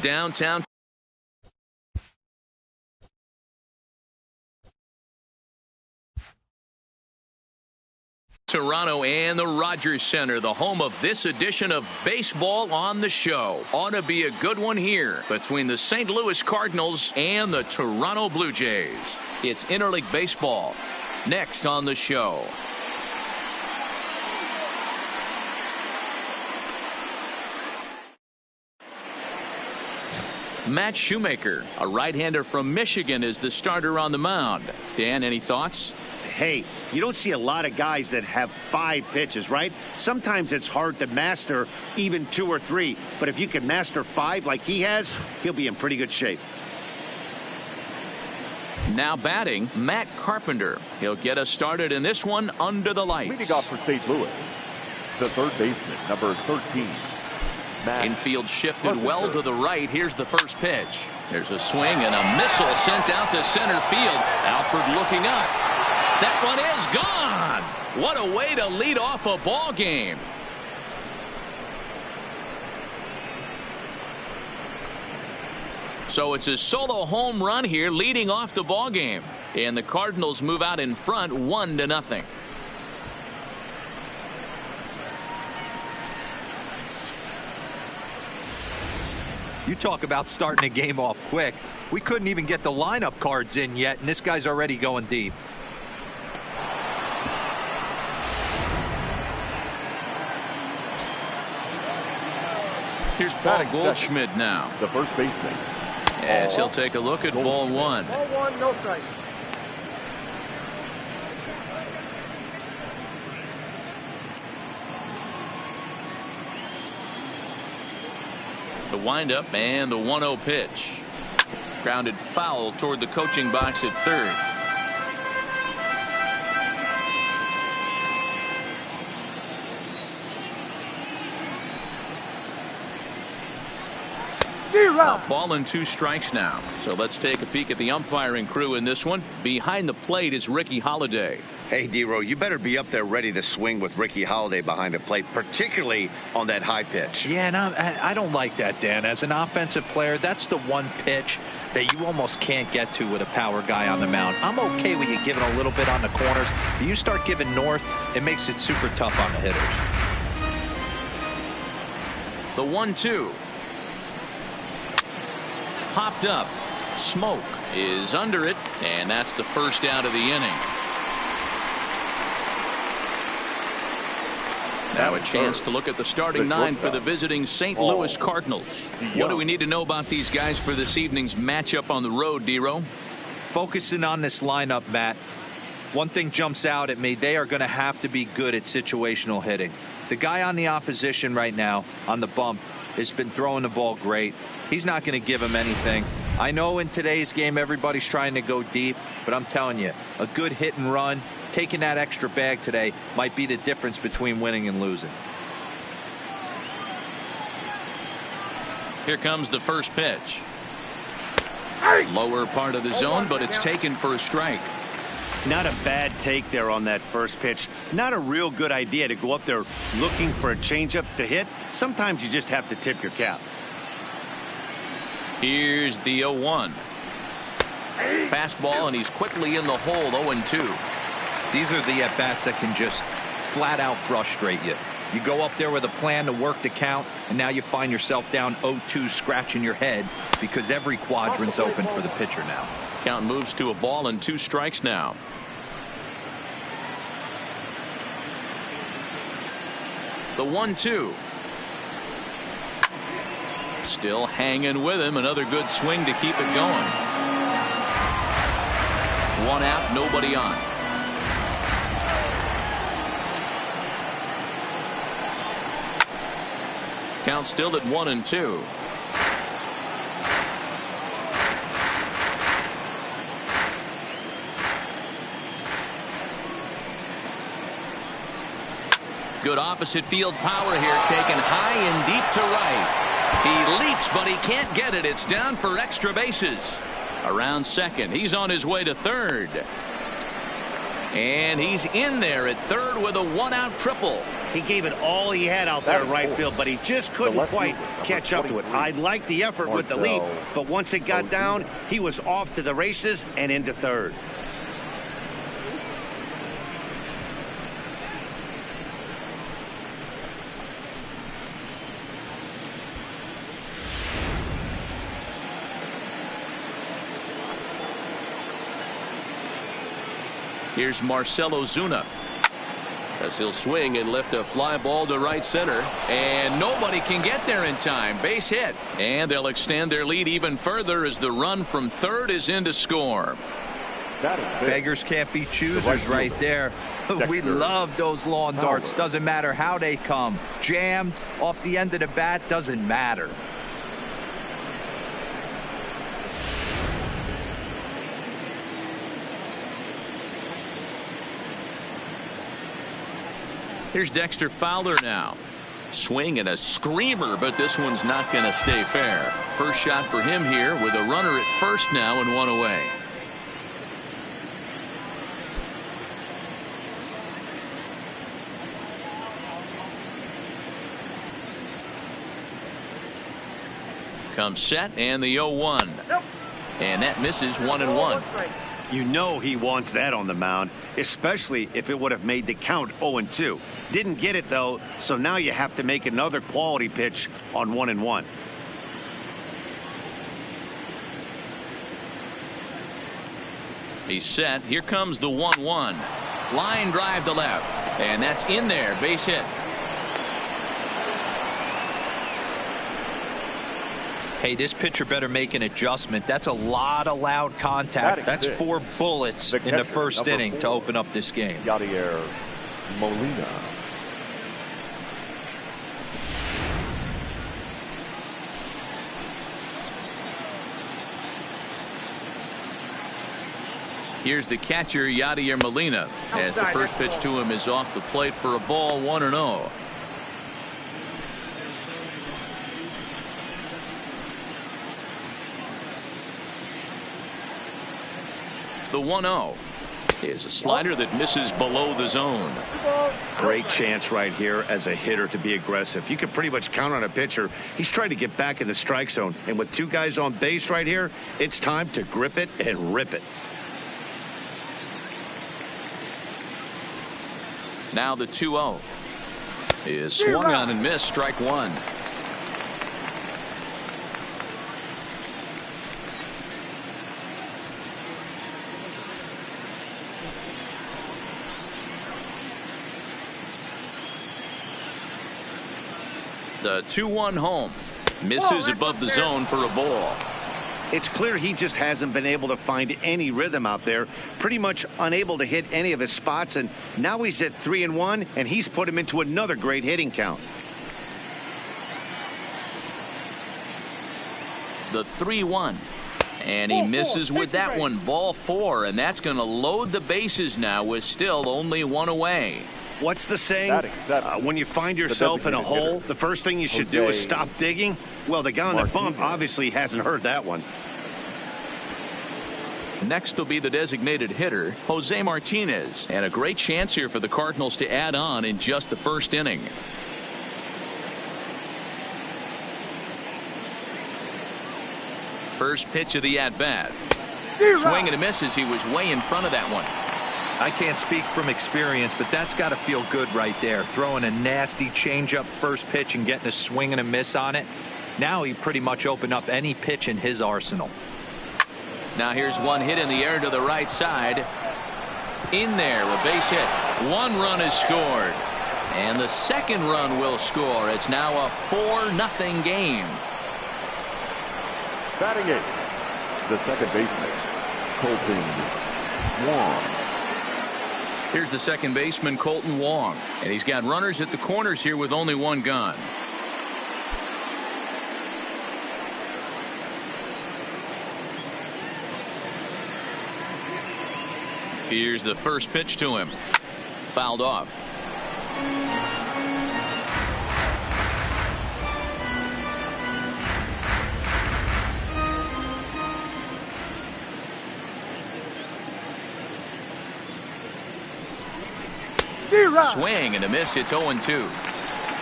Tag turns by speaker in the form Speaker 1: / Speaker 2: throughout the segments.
Speaker 1: downtown Toronto and the Rogers Center, the home of this edition of Baseball on the Show. Ought to be a good one here between the St. Louis Cardinals and the Toronto Blue Jays. It's interleague baseball next on the show. Matt Shoemaker, a right-hander from Michigan, is the starter on the mound. Dan, any thoughts?
Speaker 2: Hey, you don't see a lot of guys that have 5 pitches, right? Sometimes it's hard to master even 2 or 3. But if you can master 5 like he has, he'll be in pretty good shape.
Speaker 3: Now batting, Matt Carpenter. He'll get us started in this one under the lights.
Speaker 4: Leading off for St. Louis, the third baseman, number 13. Matt
Speaker 3: Infield shifted
Speaker 4: Carpenter.
Speaker 3: well to the right. Here's the first pitch. There's a swing and a missile sent out to center field. Alford looking up. That one is gone. What a way to lead off a ball game. So it's a solo home run here leading off the ball game. And the Cardinals move out in front 1-0.
Speaker 5: You talk about starting a game off quick. We couldn't even get the lineup cards in yet, and this guy's already going deep.
Speaker 3: Here's Paul Goldschmidt now.
Speaker 4: The first baseman.
Speaker 3: Yes, he'll take a look at ball one.
Speaker 6: Ball one, no strike.
Speaker 3: The windup and the 1-0 pitch. Grounded foul toward the coaching box at third. A ball and 2 strikes now. So let's take a peek at the umpiring crew in this one. Behind the plate is Ricky Holiday.
Speaker 2: Hey, D-Row, you better be up there ready to swing with Ricky Holiday behind the plate, particularly on that high pitch.
Speaker 5: Yeah, and I don't like that, Dan. As an offensive player, that's the one pitch that you almost can't get to with a power guy on the mound. I'm okay with you giving a little bit on the corners. But you start giving north, it makes it super tough on the hitters.
Speaker 3: The 1-2. Popped up. Smoke is under it, and that's the first out of the inning. Now a chance to look at the starting 9 for the visiting St. Louis Cardinals. What do we need to know about these guys for this evening's matchup on the road, D-Row?
Speaker 5: Focusing on this lineup, Matt. One thing jumps out at me. They are going to have to be good at situational hitting. The guy on the opposition right now on the bump has been throwing the ball great. He's not going to give him anything. I know in today's game everybody's trying to go deep, but I'm telling you, a good hit and run, taking that extra bag today might be the difference between winning and losing.
Speaker 3: Here comes the first pitch. Lower part of the zone, but it's taken for a strike.
Speaker 2: Not a bad take there on that first pitch. Not a real good idea to go up there looking for a changeup to hit. Sometimes you just have to tip your cap.
Speaker 3: Here's the 0-1. Fastball, and he's quickly in the hole. 0-2.
Speaker 5: These are the at-bats that can just flat out frustrate you. You go up there with a plan to work the count, and now you find yourself down 0-2 scratching your head because every quadrant's open for the pitcher now.
Speaker 3: Count moves to a ball and 2 strikes now. The 1-2. Still hanging with him. Another good swing to keep it going. 1 out, nobody on. Count still at 1-2. Good opposite field power here, taken high and deep to right. He leaps, but he can't get it. It's down for extra bases. Around second. He's on his way to third. And he's in there at third with a 1-out triple.
Speaker 2: He gave it all he had out there in right field, but he just couldn't quite catch up to it. I liked the effort with the leap, but once it got down, he was off to the races and into third.
Speaker 3: Here's Marcelo Zuna, as he'll swing and lift a fly ball to right center, and nobody can get there in time. Base hit, and they'll extend their lead even further as the run from third is in to score.
Speaker 5: Beggars can't be choosers right there. We love those lawn darts. Doesn't matter how they come. Jammed off the end of the bat, doesn't matter.
Speaker 3: Here's Dexter Fowler now. Swing and a screamer, but this one's not going to stay fair. First shot for him here with a runner at first now and one away. Comes set and the 0-1. And that misses 1-1.
Speaker 2: You know he wants that on the mound, especially if it would have made the count 0-2. Didn't get it, though, so now you have to make another quality pitch on 1-1.
Speaker 3: He's set. Here comes the 1-1. Line drive to left. And that's in there. Base hit.
Speaker 5: Hey, this pitcher better make an adjustment. That's a lot of loud contact. That's 4 bullets in the first inning to open up this game.
Speaker 4: Yadier Molina.
Speaker 3: Here's the catcher, Yadier Molina, as the first pitch to him is off the plate for a ball, 1-0. The 1-0 is a slider that misses below the zone.
Speaker 2: Great chance right here as a hitter to be aggressive. You can pretty much count on a pitcher. He's trying to get back in the strike zone, and with 2 guys on base right here, it's time to grip it and rip it.
Speaker 3: Now the 2-0 is swung on and missed, strike 1. The 2-1 home misses above the zone for a ball.
Speaker 2: It's clear he just hasn't been able to find any rhythm out there. Pretty much unable to hit any of his spots, and now he's at 3-1, and he's put him into another great hitting count.
Speaker 3: The 3-1, and he misses with that one. Ball 4, and that's going to load the bases now with still only 1 away.
Speaker 2: What's the saying? When you find yourself in a hole, the first thing you should do is stop digging. Well, the guy on the bump obviously hasn't heard that one.
Speaker 3: Next will be the designated hitter, Jose Martinez, and a great chance here for the Cardinals to add on in just the first inning. First pitch of the at-bat. Swing and a miss as he was way in front of that one.
Speaker 5: I can't speak from experience, but that's got to feel good right there. Throwing a nasty changeup first pitch and getting a swing and a miss on it. Now he pretty much opened up any pitch in his arsenal.
Speaker 3: Now here's one hit in the air to the right side. In there, a base hit. 1 run is scored. And the second run will score. It's now a 4-0 game.
Speaker 4: Batting it, the second baseman, Colton Wong.
Speaker 3: Here's the second baseman, Colton Wong. And he's got runners at the corners here with only 1 gun. Here's the first pitch to him. Fouled off. Swing and a miss. It's 0-2.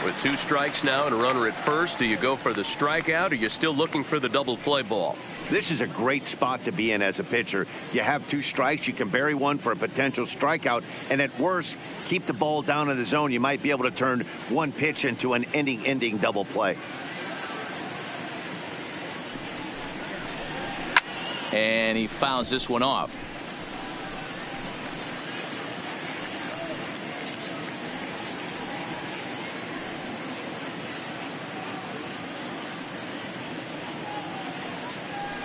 Speaker 6: With 2 strikes now and a runner at first, do you go for the strikeout or are you still looking for the double play ball?
Speaker 2: This is a great spot to be in as a pitcher. You have 2 strikes. You can bury one for a potential strikeout. And at worst, keep the ball down in the zone. You might be able to turn one pitch into an ending double play.
Speaker 3: And he fouls this one off.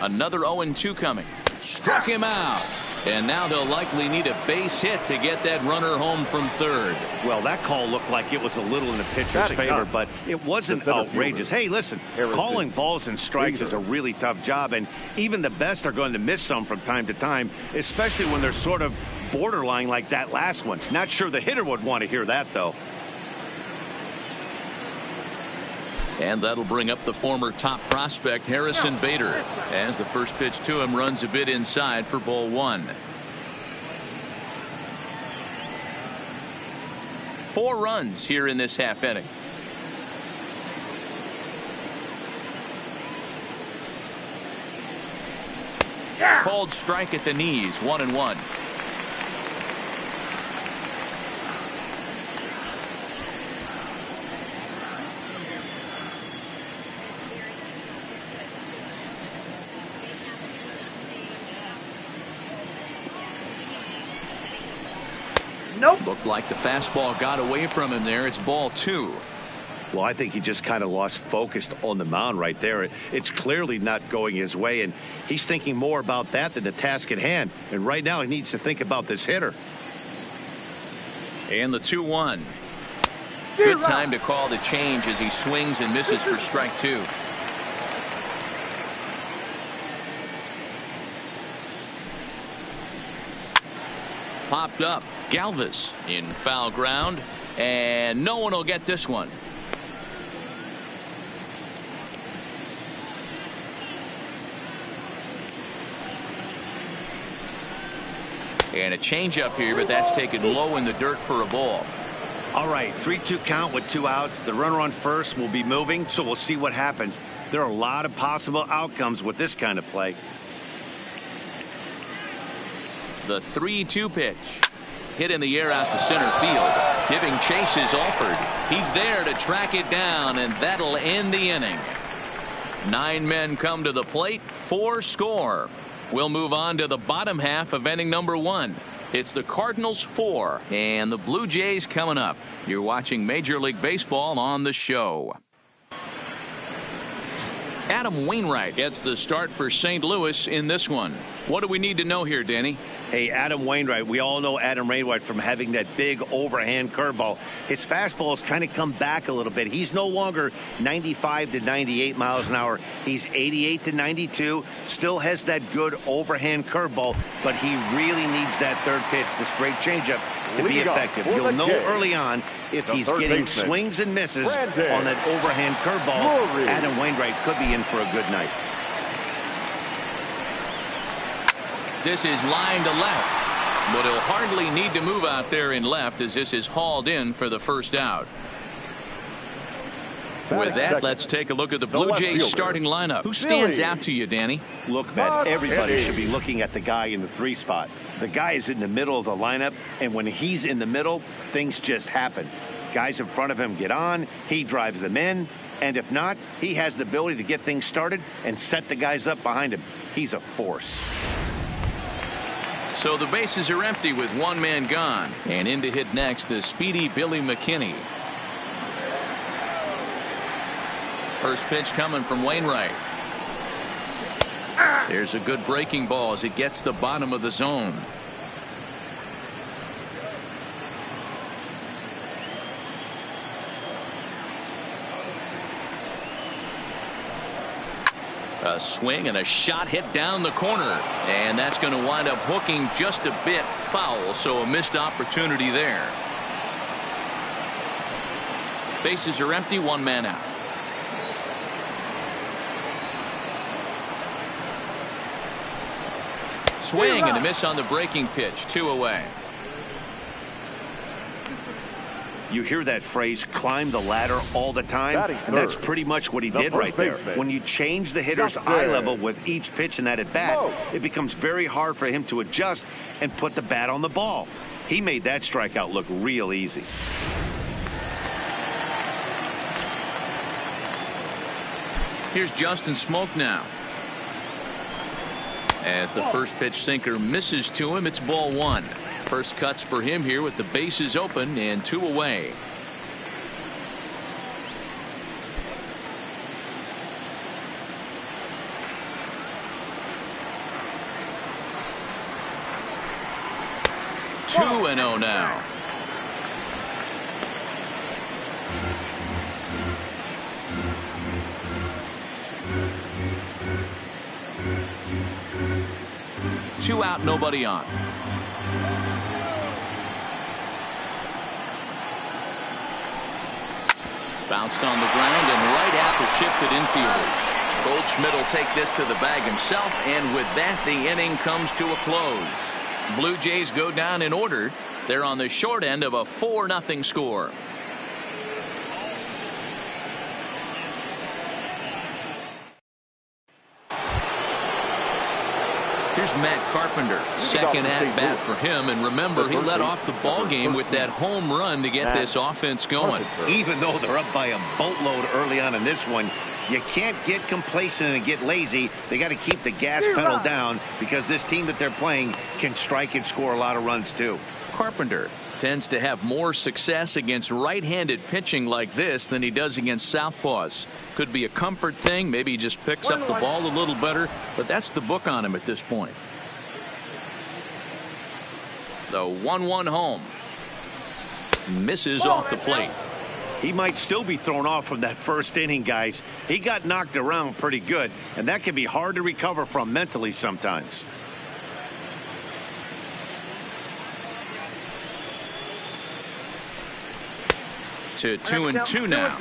Speaker 3: Another 0-2 coming. Struck him out. And now they'll likely need a base hit to get that runner home from third.
Speaker 2: Well, that call looked like it was a little in the pitcher's favor, but it wasn't outrageous. Hey, listen, calling balls and strikes is a really tough job, and even the best are going to miss some from time to time, especially when they're sort of borderline like that last one. Not sure the hitter would want to hear that, though.
Speaker 3: And that'll bring up the former top prospect Harrison Bader as the first pitch to him runs a bit inside for ball 1. 4 runs here in this half inning. Called strike at the knees. 1-1. Looked like the fastball got away from him there. It's ball 2.
Speaker 2: Well, I think he just kind of lost focus on the mound right there. It's clearly not going his way, and he's thinking more about that than the task at hand. And right now he needs to think about this hitter.
Speaker 3: And the 2-1. Good time to call the change as he swings and misses for strike 2. Popped up. Galvis in foul ground, and no one will get this one. And a changeup here, but that's taken low in the dirt for a ball.
Speaker 2: All right, 3-2 count with 2 outs. The runner on first will be moving, so we'll see what happens. There are a lot of possible outcomes with this kind of play.
Speaker 3: The 3-2 pitch. Hit in the air out to center field. Giving chase is Alford. He's there to track it down, and that'll end the inning. 9 men come to the plate, 4 score. We'll move on to the bottom half of inning number 1. It's the Cardinals 4 and the Blue Jays coming up. You're watching Major League Baseball on the show. Adam Wainwright gets the start for St. Louis in this one. What do we need to know here, Danny?
Speaker 2: Hey, Adam Wainwright, we all know Adam Wainwright from having that big overhand curveball. His fastball has kind of come back a little bit. He's no longer 95 to 98 miles an hour. He's 88 to 92. Still has that good overhand curveball, but he really needs that third pitch, the straight changeup, to be effective. You'll know early on if he's getting swings and misses on that overhand curveball. Adam Wainwright could be in for a good night.
Speaker 3: This is line to left, but he'll hardly need to move out there in left as this is hauled in for the first out. With that, let's take a look at the Blue Jays starting lineup. Who stands out to you, Danny?
Speaker 2: Look, Matt, everybody should be looking at the guy in the 3 spot. The guy is in the middle of the lineup, and when he's in the middle, things just happen. Guys in front of him get on, he drives them in, and if not, he has the ability to get things started and set the guys up behind him. He's a force.
Speaker 3: So the bases are empty with 1 man gone. And in to hit next, the speedy Billy McKinney. First pitch coming from Wainwright. There's a good breaking ball as it gets the bottom of the zone. A swing and a shot hit down the corner, and that's going to wind up hooking just a bit foul, so a missed opportunity there. Bases are empty, 1 man out. Swing and a miss on the breaking pitch, 2 away.
Speaker 2: You hear that phrase, climb the ladder, all the time, and that's pretty much what he did right there. When you change the hitter's eye level with each pitch in that at-bat, it becomes very hard for him to adjust and put the bat on the ball. He made that strikeout look real easy.
Speaker 1: Here's Justin Smoke now. As the first pitch sinker misses to him, it's ball one. First cuts for him here with the bases open and 2 away. Two and 0 now. Two out, nobody on. Bounced on the ground and right at the shifted infielders. Goldschmidt will take this to the bag himself, and with that, the inning comes to a close. Blue Jays go down in order. They're on the short end of a 4-0 score. Here's Matt Carpenter, second at bat for him, and remember, he led off the ball game with that home run to get this offense going.
Speaker 2: Even though they're up by a boatload early on in this one, you can't get complacent and get lazy. They got to keep the gas pedal down, because this team that they're playing can strike and score a lot of runs too.
Speaker 1: Carpenter tends to have more success against right-handed pitching like this than he does against southpaws. Could be a comfort thing. Maybe he just picks up the ball a little better, but that's the book on him at this point. The 1-1 home. Misses off the plate.
Speaker 2: He might still be thrown off from that first inning, guys. He got knocked around pretty good, and that can be hard to recover from mentally sometimes.
Speaker 1: To 2-2 now.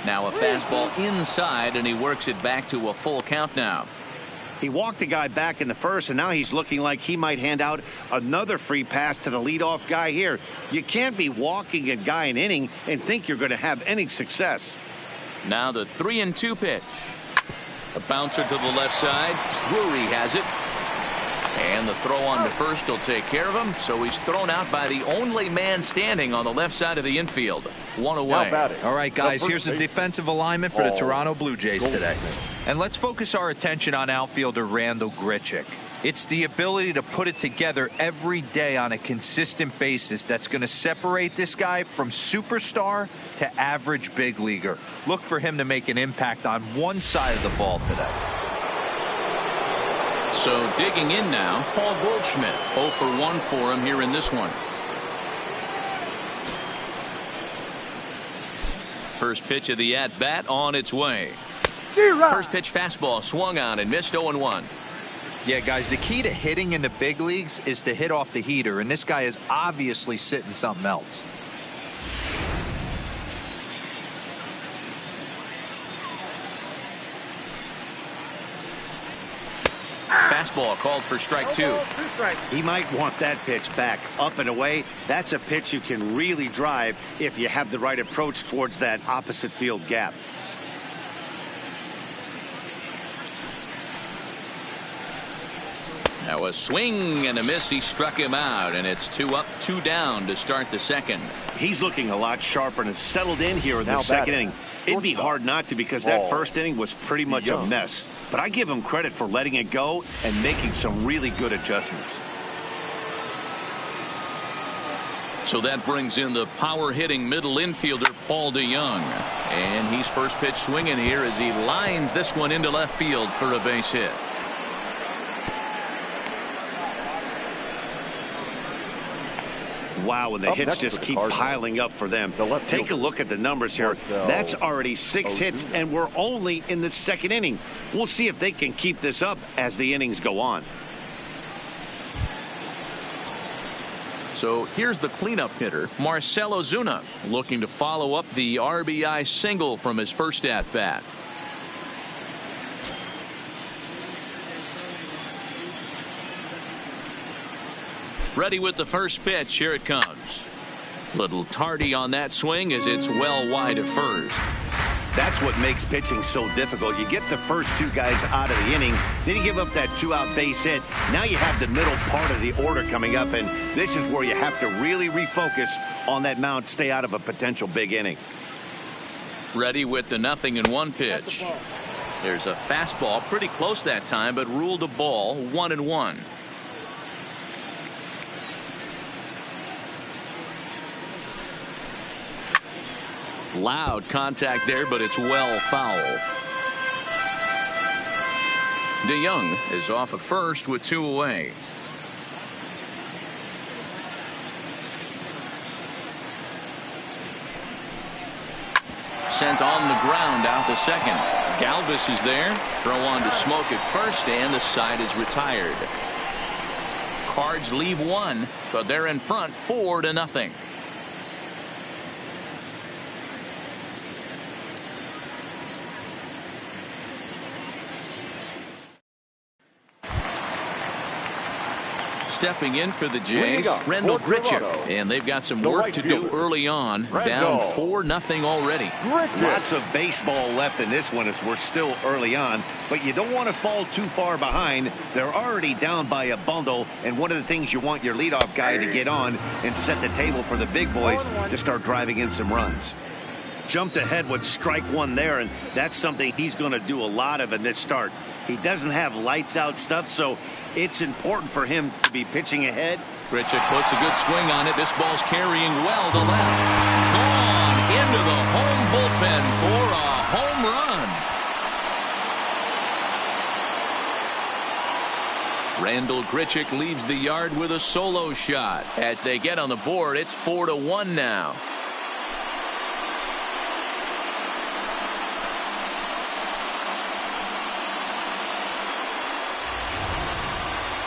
Speaker 1: Now a fastball inside, and he works it back to a full count now.
Speaker 2: He walked the guy back in the first, and now he's looking like he might hand out another free pass to the leadoff guy here. You can't be walking a guy an inning and think you're going to have any success.
Speaker 1: Now the 3-2 pitch. A bouncer to the left side. Drury has it. And the throw on to first will take care of him. So he's thrown out by the only man standing on the left side of the infield. 1 away.
Speaker 5: All right, guys, here's the defensive alignment for the Toronto Blue Jays today. And let's focus our attention on outfielder Randal Grichuk. It's the ability to put it together every day on a consistent basis that's going to separate this guy from superstar to average big leaguer. Look for him to make an impact on one side of the ball today.
Speaker 1: So digging in now, Paul Goldschmidt. 0 for 1 for him here in this one. First pitch of the at-bat on its way. First pitch fastball swung on and missed. 0-1.
Speaker 5: Yeah, guys, the key to hitting in the big leagues is to hit off the heater, and this guy is obviously sitting something else.
Speaker 1: Fastball called for strike 2.
Speaker 2: He might want that pitch back. Up and away, that's a pitch you can really drive if you have the right approach towards that opposite field gap.
Speaker 1: Now a swing and a miss. He struck him out, and it's 2 up, 2 down to start the second.
Speaker 2: He's looking a lot sharper and has settled in here in the second inning. It'd be hard not to, because that first inning was pretty much a mess. But I give him credit for letting it go and making some really good adjustments.
Speaker 1: So that brings in the power-hitting middle infielder Paul DeYoung. And he's first pitch swinging here as he lines this one into left field for a base hit.
Speaker 2: Wow, and the hits just keep piling up for them. Take a look at the numbers here. That's already 6 hits, and we're only in the second inning. We'll see if they can keep this up as the innings go on.
Speaker 1: So here's the cleanup hitter, Marcell Ozuna, looking to follow up the RBI single from his first at-bat. Ready with the first pitch. Here it comes. Little tardy on that swing as it's well wide of first.
Speaker 2: That's what makes pitching so difficult. You get the first two guys out of the inning, then you give up that 2-out base hit. Now you have the middle part of the order coming up, and this is where you have to really refocus on that mound, stay out of a potential big inning.
Speaker 1: Ready with the 0-1 pitch. There's a fastball pretty close that time, but ruled a ball. 1-1. Loud contact there, but it's well foul. DeYoung is off at first with 2 away. Sent on the ground out to second. Galvis is there. Throw on to Smoke at first, and the side is retired. Cards leave 1, but they're in front 4-0. Stepping in for the Jays, Rendell Grichuk, and they've got some work to do early on. Down 4-0 already.
Speaker 2: Lots of baseball left in this one as we're still early on, but you don't want to fall too far behind. They're already down by a bundle, and one of the things you want your leadoff guy to get on and set the table for the big boys to start driving in some runs. Jumped ahead with strike 1 there, and that's something he's going to do a lot of in this start. He doesn't have lights out stuff, so it's important for him to be pitching ahead.
Speaker 1: Grichuk puts a good swing on it. This ball's carrying well to left. Gone into the home bullpen for a home run. Rendell Grichuk leaves the yard with a solo shot. As they get on the board, it's 4-1 now.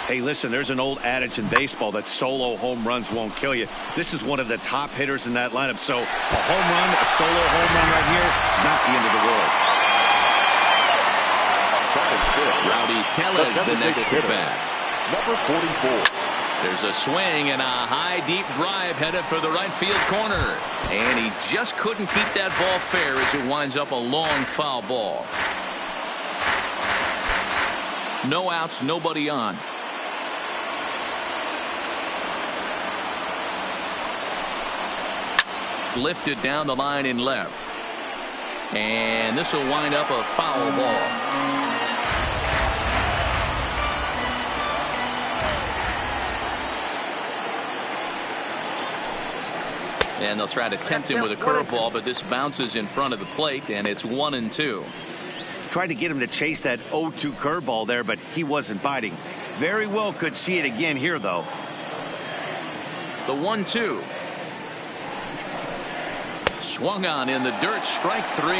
Speaker 2: Hey, listen, there's an old adage in baseball that solo home runs won't kill you. This is one of the top hitters in that lineup. So a home run, a solo home run right here is not the end of the world.
Speaker 1: Rowdy Tellez the next to bat.
Speaker 4: Number 44.
Speaker 1: There's a swing and a high deep drive headed for the right field corner. And he just couldn't keep that ball fair as it winds up a long foul ball. No outs, nobody on. Lifted down the line in left. And this will wind up a foul ball. And they'll try to tempt him with a curveball, but this bounces in front of the plate, and it's 1-2.
Speaker 2: Tried to get him to chase that 0-2 curveball there, but he wasn't biting. Very well could see it again here, though.
Speaker 1: The 1-2. Swung on in the dirt, strike 3.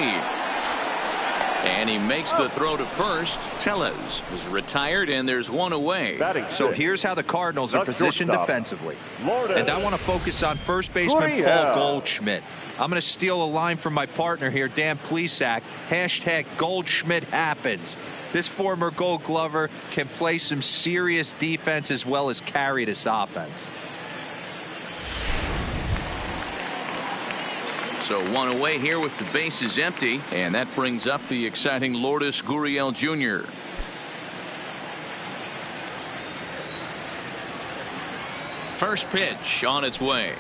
Speaker 1: And he makes the throw to first. Tellez is retired, and there's 1 away.
Speaker 5: So here's how the Cardinals are positioned defensively. And I want to focus on first baseman Paul Goldschmidt. I'm going to steal a line from my partner here, Dan Plesac. Hashtag Goldschmidt happens. This former Gold Glover can play some serious defense as well as carry this offense.
Speaker 1: So 1 away here with the bases empty, and that brings up the exciting Lourdes Gurriel Jr. First pitch on its way.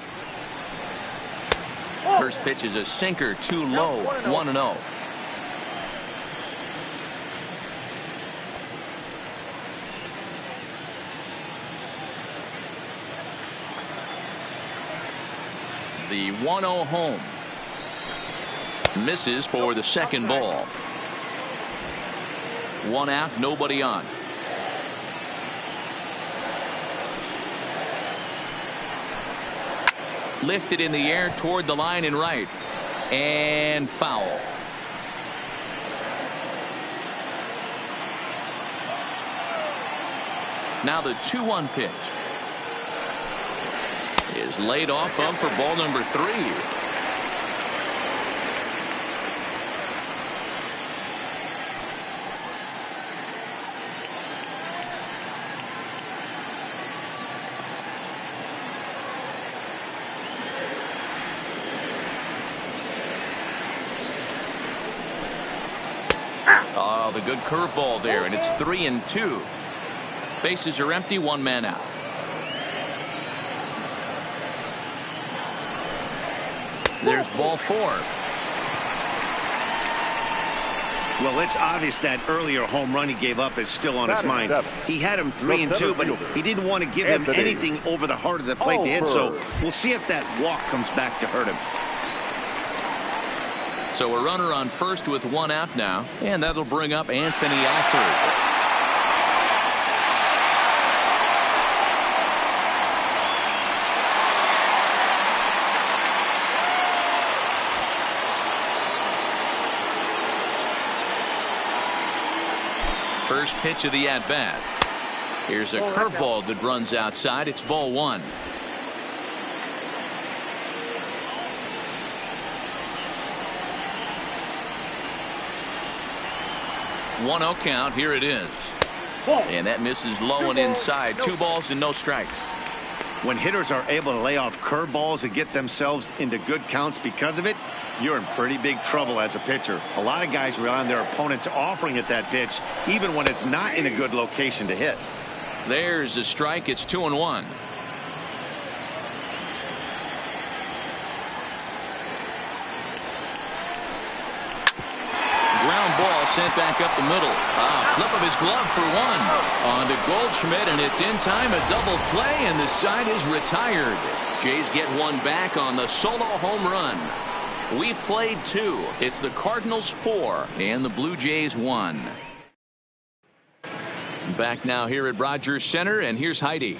Speaker 1: First pitch is a sinker, too low. 1-0. The 1-0 home. Misses for the second ball. 1 out, nobody on. Lifted in the air toward the line and right. And foul. Now the 2-1 pitch.
Speaker 3: is laid off of for ball number 3. Oh, the good curveball there, and it's 3-2. Bases are empty, 1 man out. There's ball 4.
Speaker 2: Well, it's obvious that earlier home run he gave up is still on his mind. He had him 3-2, but he didn't want to give him anything over the heart of the plate to hit, so we'll see if that walk comes back to hurt him.
Speaker 3: So a runner on first with 1 out now, and that'll bring up Anthony Alford. First pitch of the at-bat. Here's a curveball that runs outside. It's ball 1. 1-0 count. Here it is. And that misses low and inside. 2 balls and no strikes.
Speaker 2: When hitters are able to lay off curveballs and get themselves into good counts because of it, you're in pretty big trouble as a pitcher. A lot of guys rely on their opponents offering at that pitch, even when it's not in a good location to hit.
Speaker 3: There's a strike. It's 2-1. Ground ball sent back up the middle. Flip of his glove for 1. On to Goldschmidt, and it's in time. A double play, and the side is retired. Jays get 1 back on the solo home run. We've played 2. It's the Cardinals 4 and the Blue Jays 1. Back now here at Rogers Center, and here's Heidi.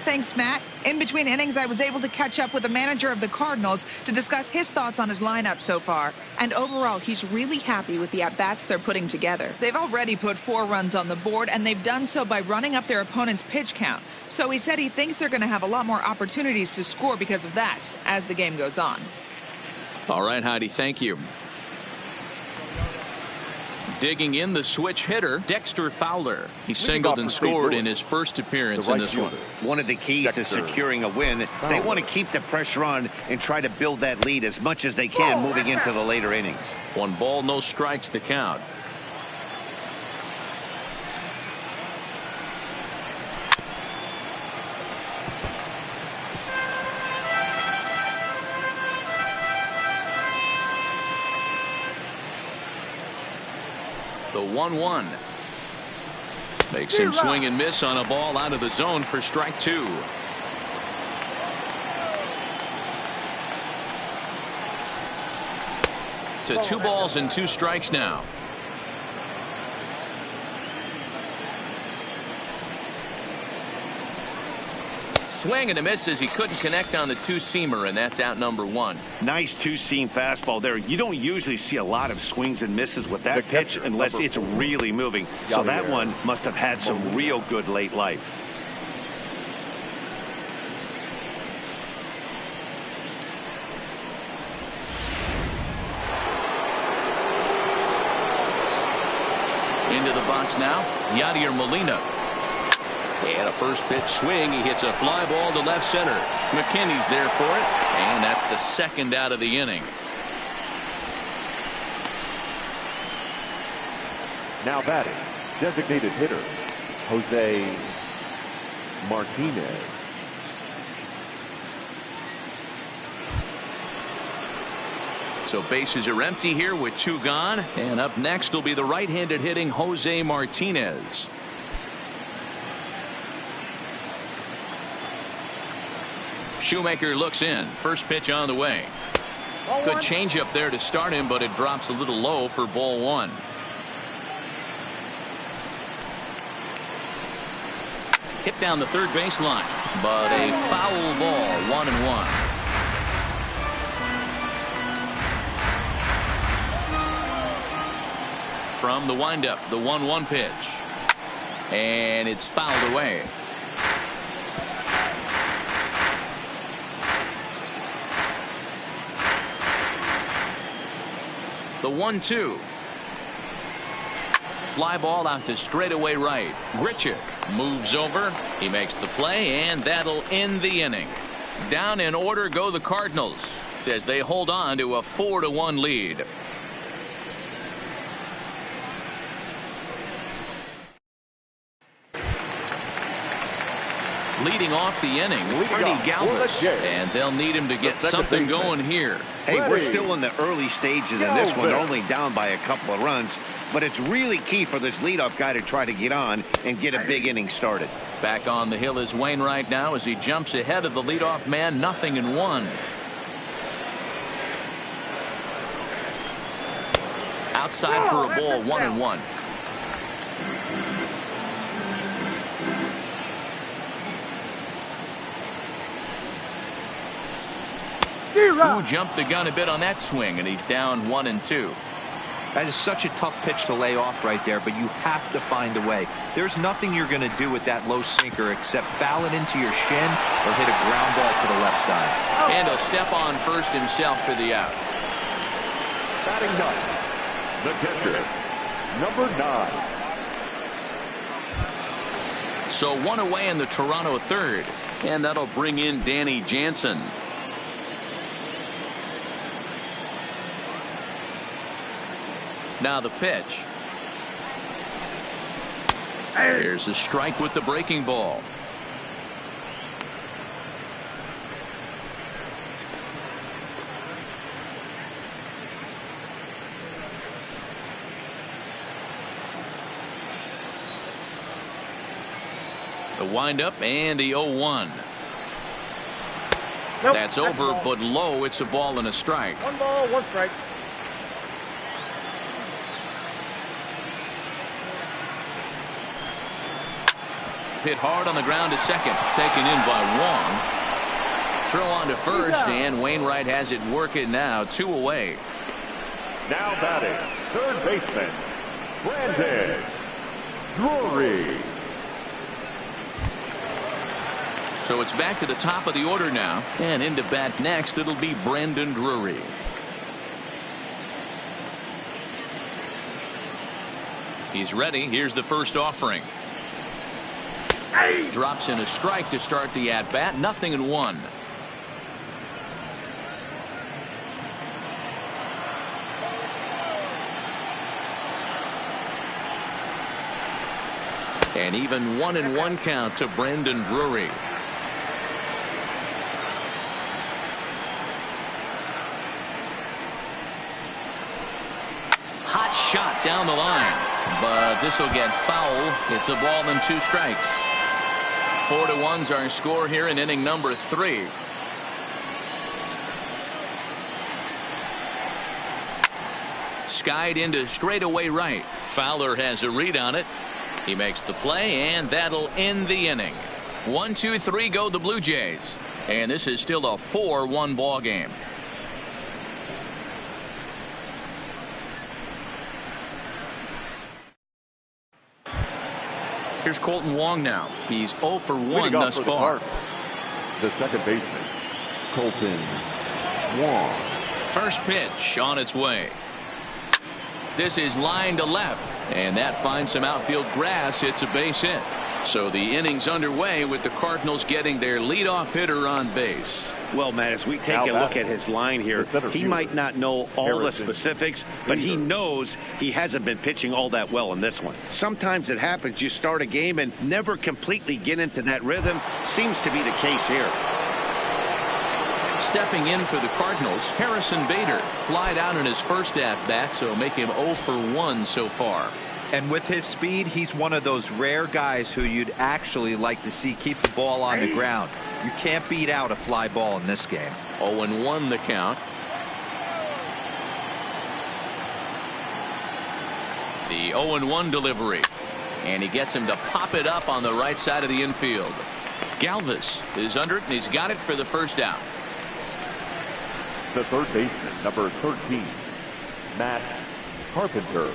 Speaker 7: Thanks, Matt. In between innings, I was able to catch up with the manager of the Cardinals to discuss his thoughts on his lineup so far. And overall, he's really happy with the at-bats they're putting together. They've already put 4 runs on the board, and they've done so by running up their opponent's pitch count. So he said he thinks they're going to have a lot more opportunities to score because of that as the game goes on.
Speaker 3: All right, Heidi, thank you. Digging in, the switch hitter, Dexter Fowler. He singled and scored in his first appearance in this one.
Speaker 2: One of the keys to securing a win, they want to keep the pressure on and try to build that lead as much as they can moving into the later innings.
Speaker 3: 1 ball, no strikes to count. The 1-1 makes him swing and miss on a ball out of the zone for strike 2. To 2 balls and 2 strikes now. Swing and a miss as he couldn't connect on the 2-seamer, and that's out number 1.
Speaker 2: Nice 2-seam fastball there. You don't usually see a lot of swings and misses with that pitch unless it's really moving. So that one must have had some real good late life.
Speaker 3: Into the box now, Yadier Molina. And a first pitch swing. He hits a fly ball to left center. McKinney's there for it, and that's the 2nd out of the inning.
Speaker 4: Now batting, designated hitter, Jose Martinez.
Speaker 3: So bases are empty here with 2 gone, and up next will be the right-handed hitting Jose Martinez. Shoemaker looks in. First pitch on the way. Good changeup there to start him, but it drops a little low for ball 1. Hit down the third baseline, but a foul ball. 1-1. From the windup, the 1-1 pitch, and it's fouled away.
Speaker 1: The 1-2. Fly ball out to straightaway right. Grichuk moves over. He makes the play, and that'll end the inning. Down in order go the Cardinals as they hold on to a 4-1 lead. Leading off the inning, Freddie Galvis, and they'll need him to get something going here.
Speaker 2: Hey, we're still in the early stages in this one. They're only down by a couple of runs, but it's really key for this leadoff guy to try to get on and get a big inning started.
Speaker 1: Back on the hill is Wainwright now as he jumps ahead of the leadoff man, 0-1. Outside for a ball, 1-1. Who jumped the gun a bit on that swing, and he's down 1-2.
Speaker 5: That is such a tough pitch to lay off right there, but you have to find a way. There's nothing you're going to do with that low sinker except foul it into your shin or hit a ground ball to the left side.
Speaker 1: And he'll step on first himself for the out.
Speaker 4: Batting ninth, the catcher, number 9.
Speaker 1: So one away in the Toronto third, and that'll bring in Danny Jansen. Now the pitch. Here's a strike with the breaking ball. The windup and the 0-1.
Speaker 8: Nope,
Speaker 1: that's over, but low. It's a ball and a strike.
Speaker 8: 1 ball, 1 strike.
Speaker 1: Hit hard on the ground to second. Taken in by Wong. Throw on to first, and Wainwright has it working now. 2 away.
Speaker 4: Now batting, third baseman, Brandon Drury.
Speaker 1: So it's back to the top of the order now. And into bat next, it'll be Brandon Drury. He's ready. Here's the first offering. Drops in a strike to start the at-bat. 0-1. An even 1-1 count to Brandon Drury. Hot shot down the line, but this will get foul. It's a ball and 2 strikes. 4-1's our score here in inning number 3. Skied into straightaway right. Fowler has a read on it. He makes the play, and that'll end the inning. 1-2-3 go the Blue Jays, and this is still a 4-1 ball game. Here's Colton Wong now. He's 0 for 1 thus far.
Speaker 4: The second baseman, Colton Wong.
Speaker 1: First pitch on its way. This is line to left, and that finds some outfield grass. It's a base hit. So the inning's underway with the Cardinals getting their leadoff hitter on base.
Speaker 2: Well, Matt, as we take a look at his line here, he might not know all the specifics, but he knows he hasn't been pitching all that well in this one. Sometimes it happens. You start a game and never completely get into that rhythm. Seems to be the case here.
Speaker 1: Stepping in for the Cardinals, Harrison Bader flied out in his first at-bat, so make him 0 for 1 so far.
Speaker 5: And with his speed, he's one of those rare guys who you'd actually like to see keep the ball on the ground. You can't beat out a fly ball in this game.
Speaker 1: 0-1 the count. The 0-1 delivery. And he gets him to pop it up on the right side of the infield. Galvis is under it, and he's got it for the first out.
Speaker 4: The third baseman, number 13, Matt Carpenter.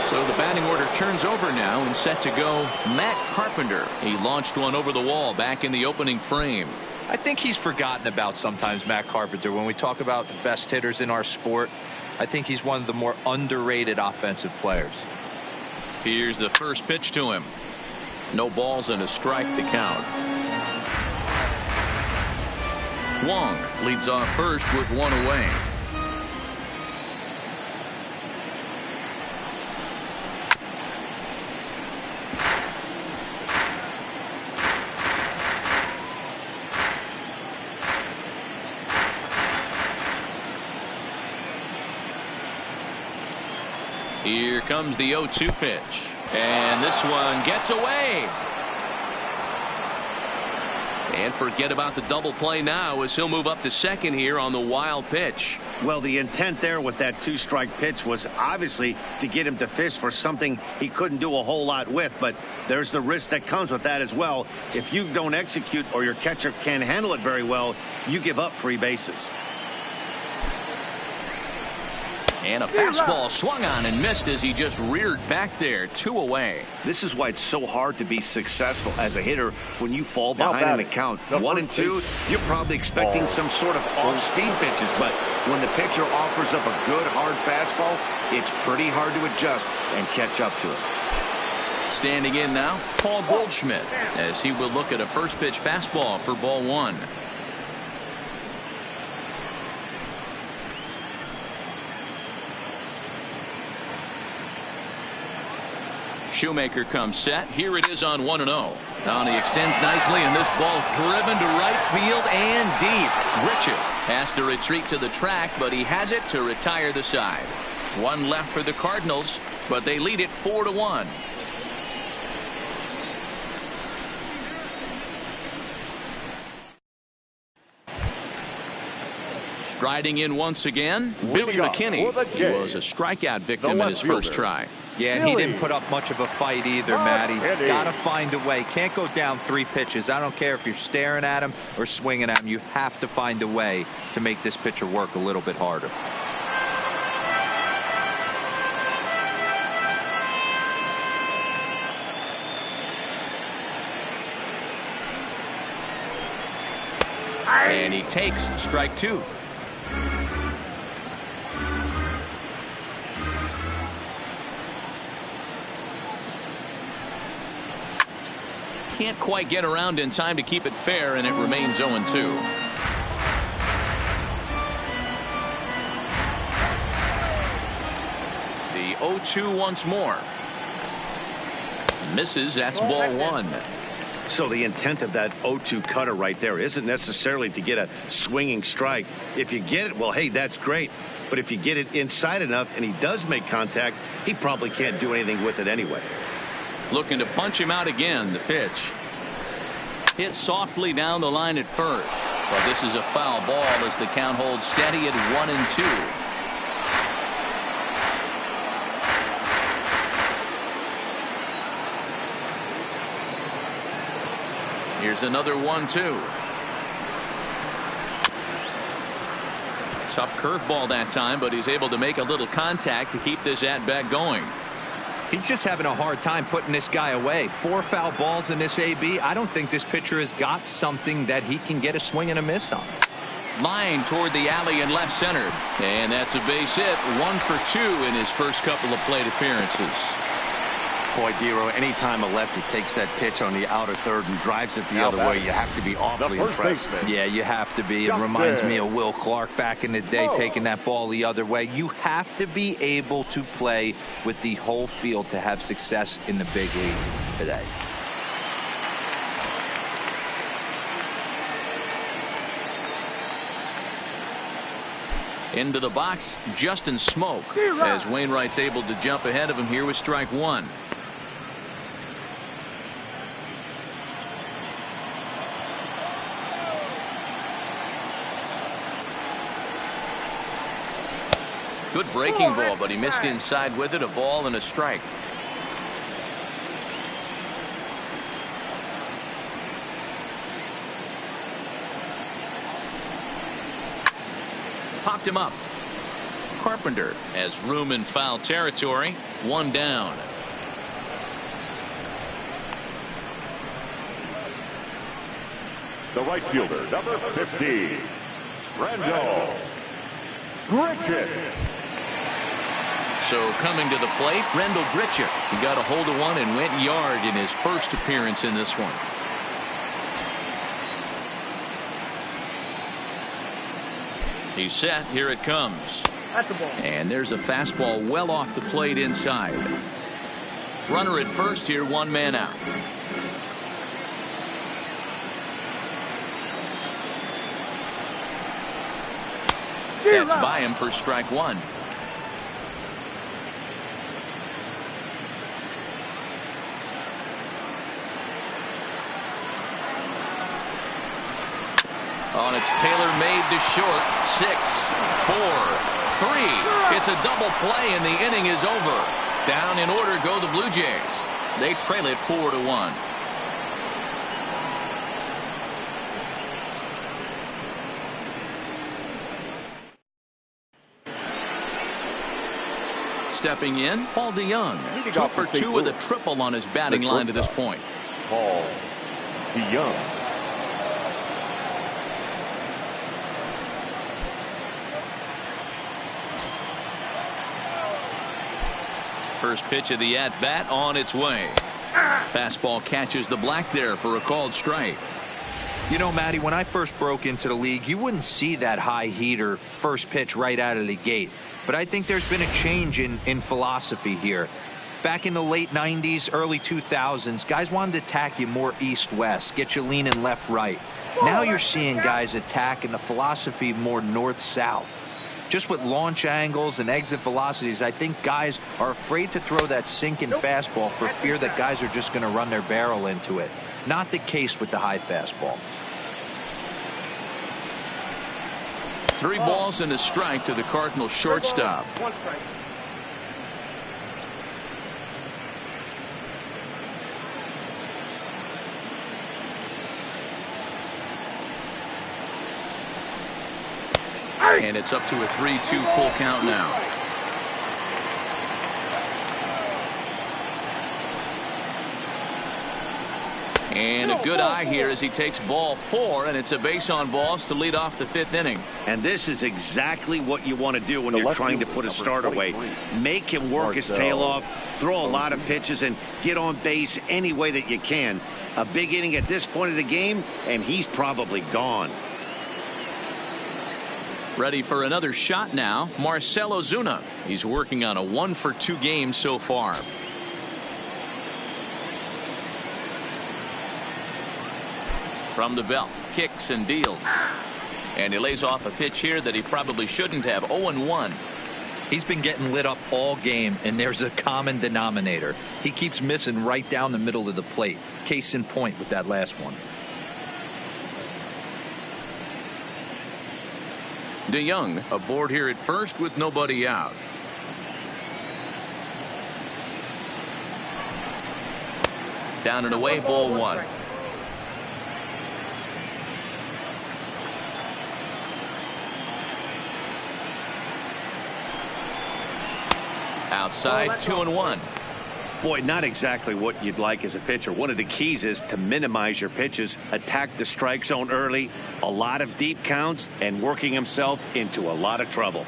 Speaker 1: So the batting order turns over now, and set to go Matt Carpenter. He launched one over the wall back in the opening frame.
Speaker 5: I think he's forgotten about sometimes, Matt Carpenter. When we talk about the best hitters in our sport, I think he's one of the more underrated offensive players.
Speaker 3: Here's the first pitch to him. No balls and a strike to count. Wong leads off first with one away. Here comes the 0-2 pitch. And this one gets away. And forget about the double play now as he'll move up to second here on the wild pitch.
Speaker 2: Well, the intent there with that 2-strike pitch was obviously to get him to fish for something he couldn't do a whole lot with. But there's the risk that comes with that as well. If you don't execute or your catcher can't handle it very well, you give up free bases.
Speaker 3: And a fastball swung on and missed as he just reared back there. 2 away.
Speaker 2: This is why it's so hard to be successful as a hitter when you fall behind in the count. 1 and 2, you're probably expecting some sort of off-speed pitches, but when the pitcher offers up a good hard fastball, it's pretty hard to adjust and catch up to it.
Speaker 3: Standing in now, Paul Goldschmidt, as he will look at a first pitch fastball for ball 1. Shoemaker comes set. Here it is on 1-0. Now he extends nicely, and this ball's driven to right field and deep. Richard has to retreat to the track, but he has it to retire the side. 1 left for the Cardinals, but they lead it 4-1. Striding in once again, Billy McKinney. He was a strikeout victim in his first try.
Speaker 5: Yeah, and he didn't put up much of a fight either, Matty. Got to find a way. Can't go down 3 pitches. I don't care if you're staring at him or swinging at him. You have to find a way to make this pitcher work a little bit harder.
Speaker 3: And he takes strike 2. Can't quite get around in time to keep it fair, and it remains 0-2. The 0-2 once more. Misses. That's ball 1.
Speaker 2: So the intent of that 0-2 cutter right there isn't necessarily to get a swinging strike. If you get it, well, hey, that's great. But if you get it inside enough and he does make contact, he probably can't do anything with it anyway.
Speaker 3: Looking to punch him out again. The pitch hit softly down the line at first, but this is a foul ball as the count holds steady at 1-2. Here's another 1-2. Tough curveball that time, but he's able to make a little contact to keep this at-bat going.
Speaker 5: He's just having a hard time putting this guy away. 4 foul balls in this AB. I don't think this pitcher has got something that he can get a swing and a miss on.
Speaker 3: Line toward the alley and left center. And that's a base hit. 1 for 2 in his first couple of plate appearances.
Speaker 2: Boy, Dero, anytime a lefty takes that pitch on the outer third and drives it the other way, you have to be awfully impressed.
Speaker 5: Yeah, you have to be. It reminds me of Will Clark back in the day taking that ball the other way. You have to be able to play with the whole field to have success in the big leagues today.
Speaker 3: Into the box, Justin Smoke, as Wainwright's able to jump ahead of him here with strike 1. Good breaking ball, but he missed inside with it. A ball and a strike. Popped him up. Carpenter has room in foul territory. 1 down.
Speaker 4: The right fielder, number 50, Randall Grichuk.
Speaker 1: So coming to the plate, Randall Grichuk. He got a hold of one and went yard in his first appearance in this one. He's set. Here it comes.
Speaker 8: That's a ball.
Speaker 1: And there's a fastball well off the plate inside. Runner at first here, one man out. That's by him for strike one. Oh, and it's Taylor made to short. 6, 4, 3. It's a double play, and the inning is over. Down in order go the Blue Jays. They trail it 4-1. Stepping in, Paul DeYoung. 2 for 2 with a triple on his batting line to this point.
Speaker 4: Paul DeYoung.
Speaker 1: First pitch of the at-bat on its way. Fastball catches the black there for a called strike.
Speaker 5: You know, Matty, when I first broke into the league, you wouldn't see that high heater first pitch right out of the gate. But I think there's been a change in philosophy here. Back in the late 90s, early 2000s, guys wanted to attack you more east-west, get you leaning left-right. Now you're seeing guys attack in the philosophy more north-south. Just with launch angles and exit velocities, I think guys are afraid to throw that sinking fastball for fear that guys are just going to run their barrel into it. Not the case with the high fastball.
Speaker 1: 3 balls and a strike to the Cardinals shortstop. And it's up to a 3-2 full count now. And a good eye here as he takes ball 4, and it's a base on balls to lead off the 5th inning.
Speaker 2: And this is exactly what you want to do when you're trying to put a start away. Make him work his tail off, throw a lot of pitches, and get on base any way that you can. A big inning at this point of the game, and he's probably gone.
Speaker 1: Ready for another shot now, Marcell Ozuna. He's working on a 1 for 2 game so far. From the belt, kicks and deals. And he lays off a pitch here that he probably shouldn't have. 0-1.
Speaker 5: He's been getting lit up all game, and there's a common denominator. He keeps missing right down the middle of the plate. Case in point with that last one.
Speaker 1: DeYoung aboard here at first with nobody out. Down and away, ball 1. Outside, 2-1.
Speaker 2: Boy, not exactly what you'd like as a pitcher. One of the keys is to minimize your pitches, attack the strike zone early, a lot of deep counts, and working himself into a lot of trouble.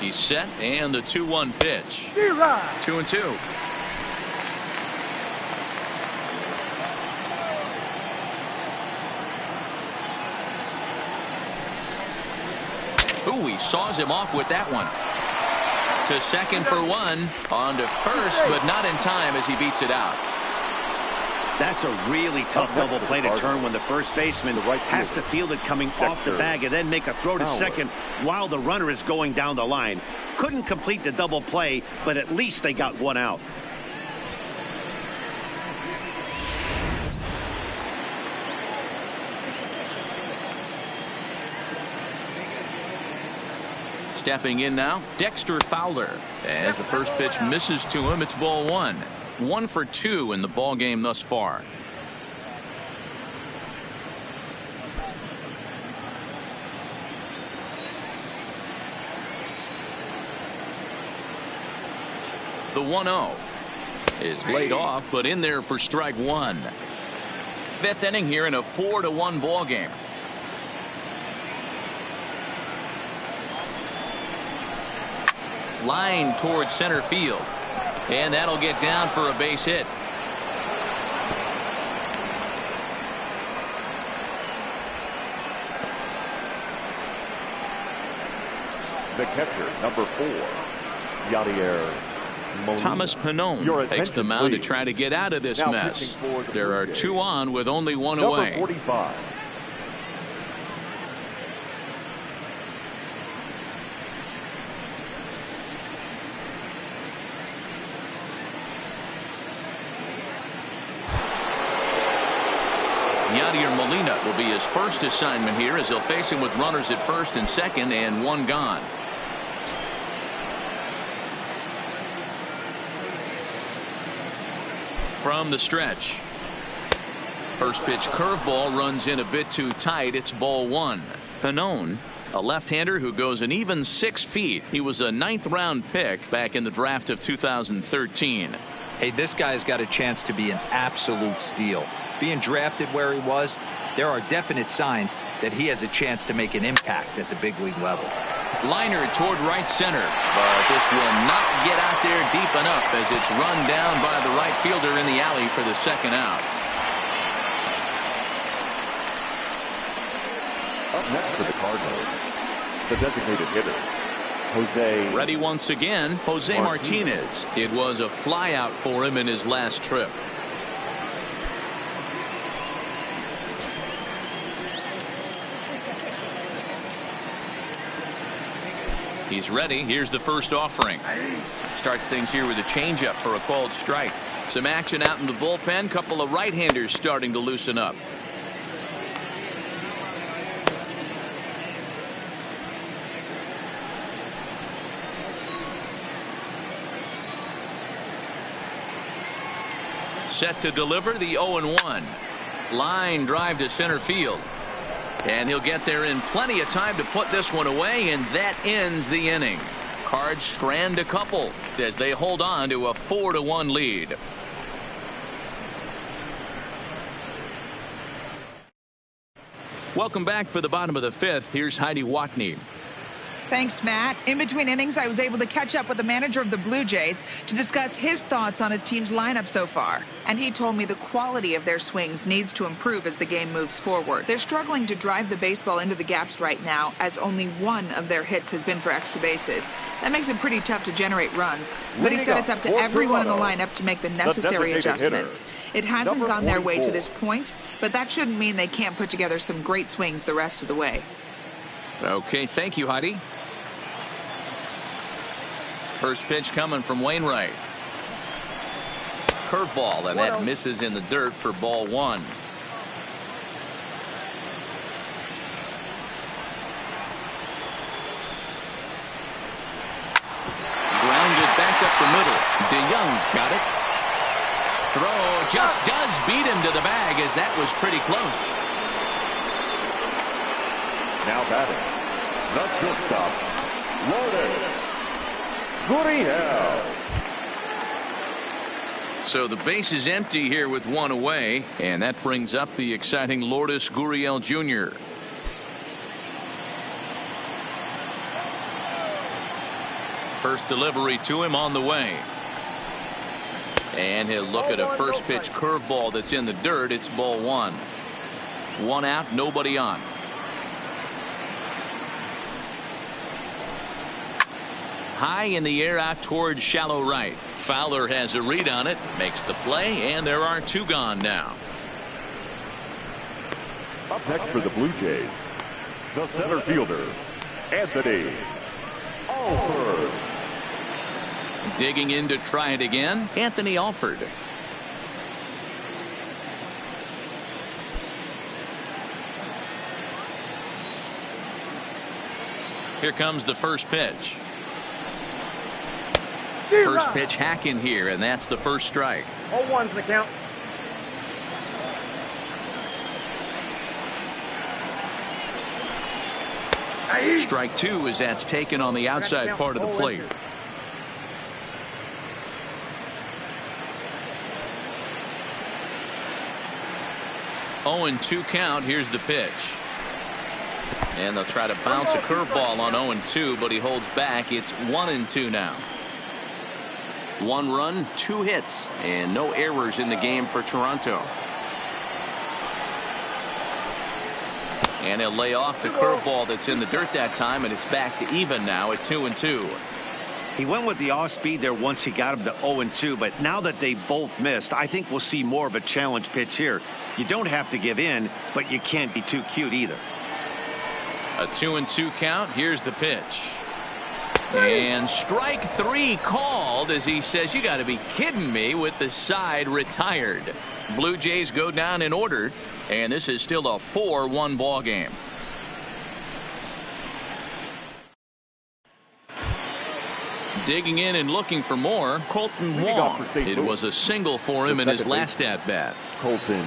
Speaker 1: He's set, and the 2-1 pitch. 2-2. Ooh, he saws him off with that one. To second for 1. On to first, but not in time as he beats it out.
Speaker 2: That's a really tough double play to turn when the first baseman has to field it coming off the bag and then make a throw to second while the runner is going down the line. Couldn't complete the double play, but at least they got 1 out.
Speaker 1: Stepping in now, Dexter Fowler. As the first pitch misses to him, it's ball 1. 1 for 2 in the ball game thus far. The 1-0. is laid off, but in there for strike one. Fifth inning here in a 4-1 ball game. Line towards center field, and that'll get down for a base hit.
Speaker 4: The catcher, number 4, Yadier Molina.
Speaker 1: Thomas Pannone takes the mound to try to get out of this
Speaker 4: Now
Speaker 1: mess.
Speaker 4: the
Speaker 1: There are 2 on with only 1
Speaker 4: number
Speaker 1: away.
Speaker 4: 45.
Speaker 1: Yadier Molina will be his first assignment here as he'll face him with runners at first and second and 1 gone. From the stretch. First pitch curveball runs in a bit too tight. It's ball 1. Pannone, a left-hander who goes an even 6 feet. He was a 9th round pick back in the draft of 2013.
Speaker 5: Hey, this guy's got a chance to be an absolute steal. Being drafted where he was, there are definite signs that he has a chance to make an impact at the big league level.
Speaker 1: Liner toward right center, but this will not get out there deep enough as it's run down by the right fielder in the alley for the second out.
Speaker 4: Up next for the Cardinals, the designated hitter, Jose.
Speaker 1: Ready once again, Jose Martinez. It was a flyout for him in his last trip. He's ready. Here's the first offering. Starts things here with a changeup for a called strike. Some action out in the bullpen. Couple of right-handers starting to loosen up. Set to deliver the 0-1. Line drive to center field. And he'll get there in plenty of time to put this one away, and that ends the inning. Cards strand a couple as they hold on to a 4-1 lead. Welcome back for the bottom of the 5th. Here's Heidi Watney.
Speaker 7: Thanks, Matt. In between innings, I was able to catch up with the manager of the Blue Jays to discuss his thoughts on his team's lineup so far. And he told me the quality of their swings needs to improve as the game moves forward. They're struggling to drive the baseball into the gaps right now, as only 1 of their hits has been for extra bases. That makes it pretty tough to generate runs. But he said it's up to everyone in the lineup to make the necessary adjustments. It hasn't gone their way to this point, but that shouldn't mean they can't put together some great swings the rest of the way.
Speaker 1: Okay, thank you, Heidi. First pitch coming from Wainwright. Curveball, and that misses in the dirt for ball 1. Grounded back up the middle. DeYoung's got it. Throw just does beat him to the bag, as that was pretty close.
Speaker 4: Now batting, the shortstop, Lourdes Gurriel.
Speaker 1: So the base is empty here with 1 away, and that brings up the exciting Lourdes Gurriel Jr. First delivery to him on the way. And he'll look at a first pitch curveball that's in the dirt. It's ball 1. 1 out, nobody on. High in the air out towards shallow right. Fowler has a read on it, makes the play, and there are 2 gone now.
Speaker 4: Up next for the Blue Jays, the center fielder, Anthony Alford.
Speaker 1: Digging in to try it again, Anthony Alford. Here comes the first pitch. First pitch hack in here, and that's the first strike.
Speaker 8: 0-1's the count.
Speaker 1: Strike 2 as that's taken on the outside part of the plate.
Speaker 3: 0-2 count. Here's the pitch. And they'll try to bounce a curveball on 0-2, but he holds back. It's 1-2 now. 1 run, 2 hits, and no errors in the game for Toronto. And he'll lay off the curveball that's in the dirt that time, and it's back to even now at 2-2.
Speaker 2: He went with the off speed there once he got him to 0-2, but now that they both missed, I think we'll see more of a challenge pitch here. You don't have to give in, but you can't be too cute either.
Speaker 3: A 2-2 count. Here's the pitch. And strike 3 called as he says, you got to be kidding me, with the side retired. Blue Jays go down in order, and this is still a 4-1 ball game. Digging in and looking for more, Colton Wong. It was a single for him in his last at bat.
Speaker 4: Colton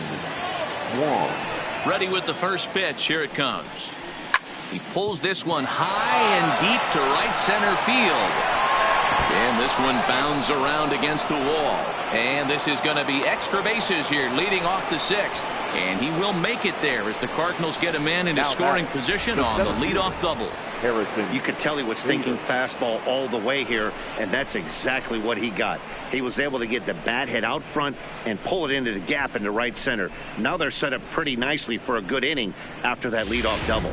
Speaker 4: Wong.
Speaker 3: Ready with the first pitch. Here it comes. He pulls this one high and deep to right center field. And this one bounds around against the wall. And this is going to be extra bases here, leading off the 6th. And he will make it there as the Cardinals get a man into scoring position on the leadoff double.
Speaker 4: Harrison.
Speaker 2: You could tell he was thinking fastball all the way here, and that's exactly what he got. He was able to get the bat head out front and pull it into the gap into right center. Now they're set up pretty nicely for a good inning after that leadoff double.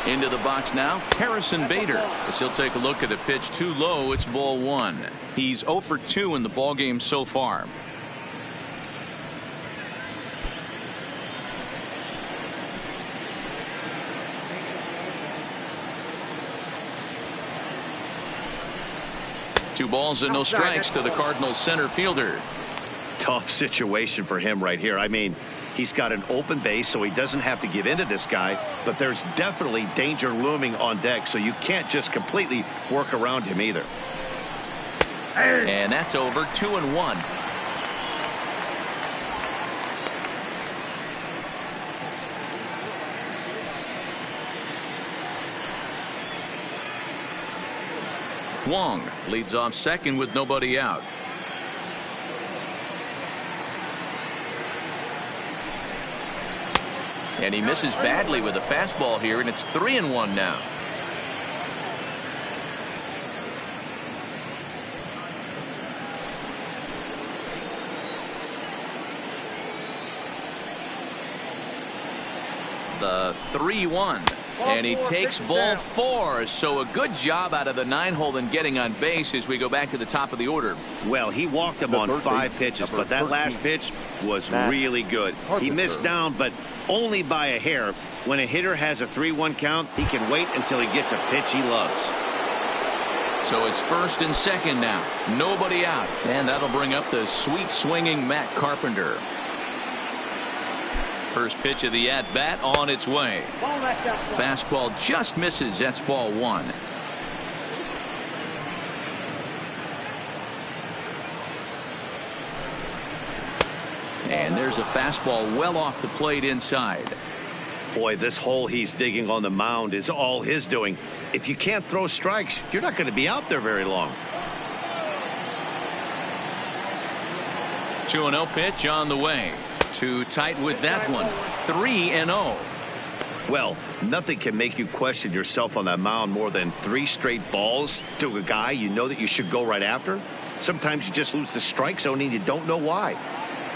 Speaker 3: Into the box now, Harrison Bader. As he'll take a look at a pitch too low. It's ball 1. He's 0 for 2 in the ball game so far. Two balls and no strikes to the Cardinals center fielder.
Speaker 2: Tough situation for him right here. I mean, he's got an open base, so he doesn't have to give in to this guy, but there's definitely danger looming on deck, so you can't just completely work around him either.
Speaker 3: And that's over. 2-1. Wong leads off second with nobody out. And he misses badly with a fastball here, and it's 3-1 now. The 3-1. And he takes ball 4. So a good job out of the 9-hole in getting on base as we go back to the top of the order.
Speaker 2: Well, he walked him on 5 pitches, but that last pitch was really good. He missed down, but only by a hair. When a hitter has a 3-1 count, he can wait until he gets a pitch he loves.
Speaker 3: So it's first and second now. Nobody out. And that'll bring up the sweet swinging Matt Carpenter. First pitch of the at-bat on its way. Fastball just misses. That's ball 1. And there's a fastball well off the plate inside.
Speaker 2: Boy, this hole he's digging on the mound is all his doing. If you can't throw strikes, you're not going to be out there very long.
Speaker 3: 2-0 pitch on the way. Too tight with that one. 3-0.
Speaker 2: Well, nothing can make you question yourself on that mound more than 3 straight balls to a guy you know that you should go right after. Sometimes you just lose the strike zone and you don't know why.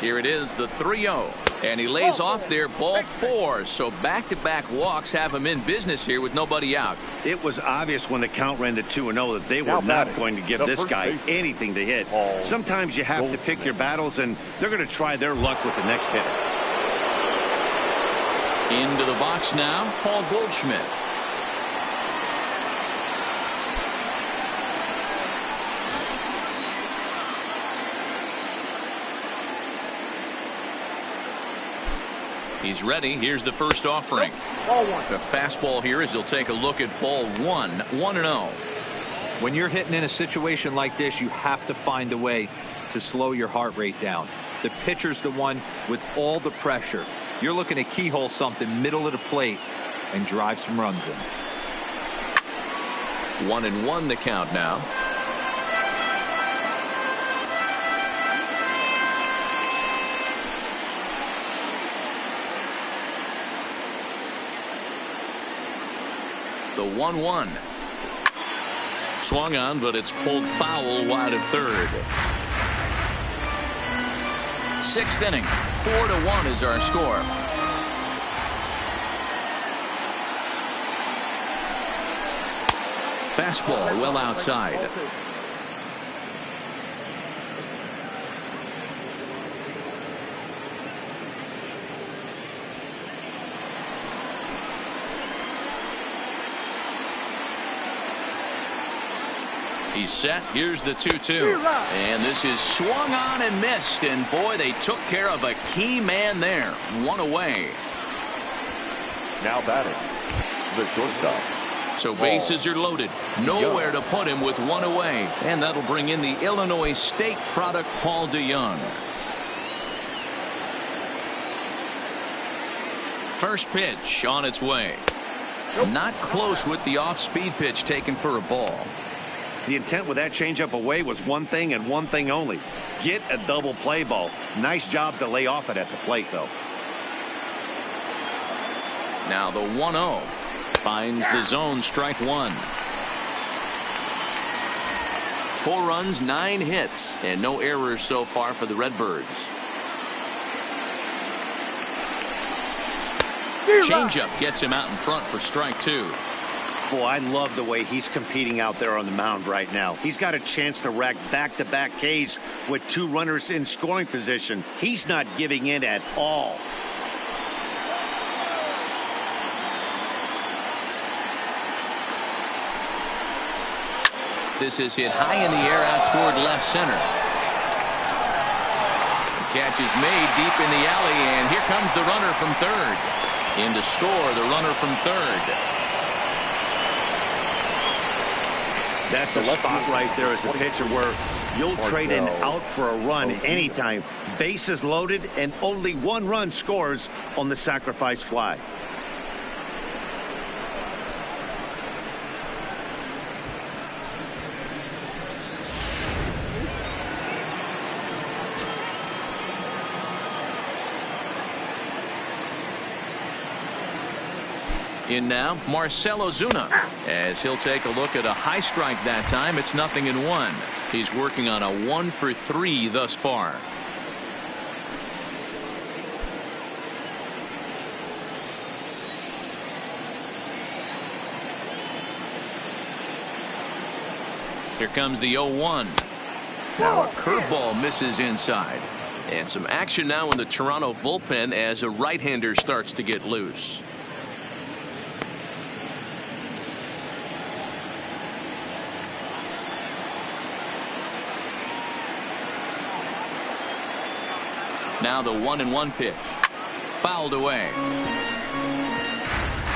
Speaker 3: Here it is, the 3-0. And he lays off there, ball 4. So back-to-back walks have him in business here with nobody out.
Speaker 2: It was obvious when the count ran to 2-0 that they were not going to give this guy anything to hit. Sometimes you have to pick your battles, and they're going to try their luck with the next hitter.
Speaker 3: Into the box now, Paul Goldschmidt. He's ready. Here's the first offering. The fastball here as he'll take a look at ball 1. 1-0.
Speaker 5: When you're hitting in a situation like this, you have to find a way to slow your heart rate down. The pitcher's the one with all the pressure. You're looking to keyhole something middle of the plate and drive some runs in.
Speaker 3: 1-1 the count now.
Speaker 1: The 1-1. Swung on, but it's pulled foul wide of third. Sixth inning. 4-1 is our score. Fastball well outside. He's set. Here's the 2-2. And this is swung on and missed. And boy, they took care of a key man there. One away.
Speaker 4: Now batting, the shortstop.
Speaker 1: So bases are loaded. Nowhere to put him with one away. And that'll bring in the Illinois State product, Paul DeYoung. First pitch on its way. Not close with the off-speed pitch taken for a ball.
Speaker 2: The intent with that changeup away was one thing and one thing only. Get a double play ball. Nice job to lay off it at the plate, though.
Speaker 1: Now the 1-0. Finds the zone, strike one. 4 runs, 9 hits, and no errors so far for the Redbirds. Changeup gets him out in front for strike 2.
Speaker 2: Boy, I love the way he's competing out there on the mound right now. He's got a chance to rack back-to-back Ks with 2 runners in scoring position. He's not giving in at all.
Speaker 1: This is hit high in the air out toward left center. The catch is made deep in the alley, and here comes the runner from third. In to score, the runner from third.
Speaker 2: That's a spot right there as a pitcher where you'll trade an out for a run anytime. Bases loaded, and only 1 run scores on the sacrifice fly.
Speaker 1: In now, Marcell Ozuna, as he'll take a look at a high strike that time. It's 0-1. He's working on a 1 for 3 thus far. Here comes the 0-1. Now a curveball misses inside. And some action now in the Toronto bullpen as a right-hander starts to get loose. Now the 1-1 pitch. Fouled away.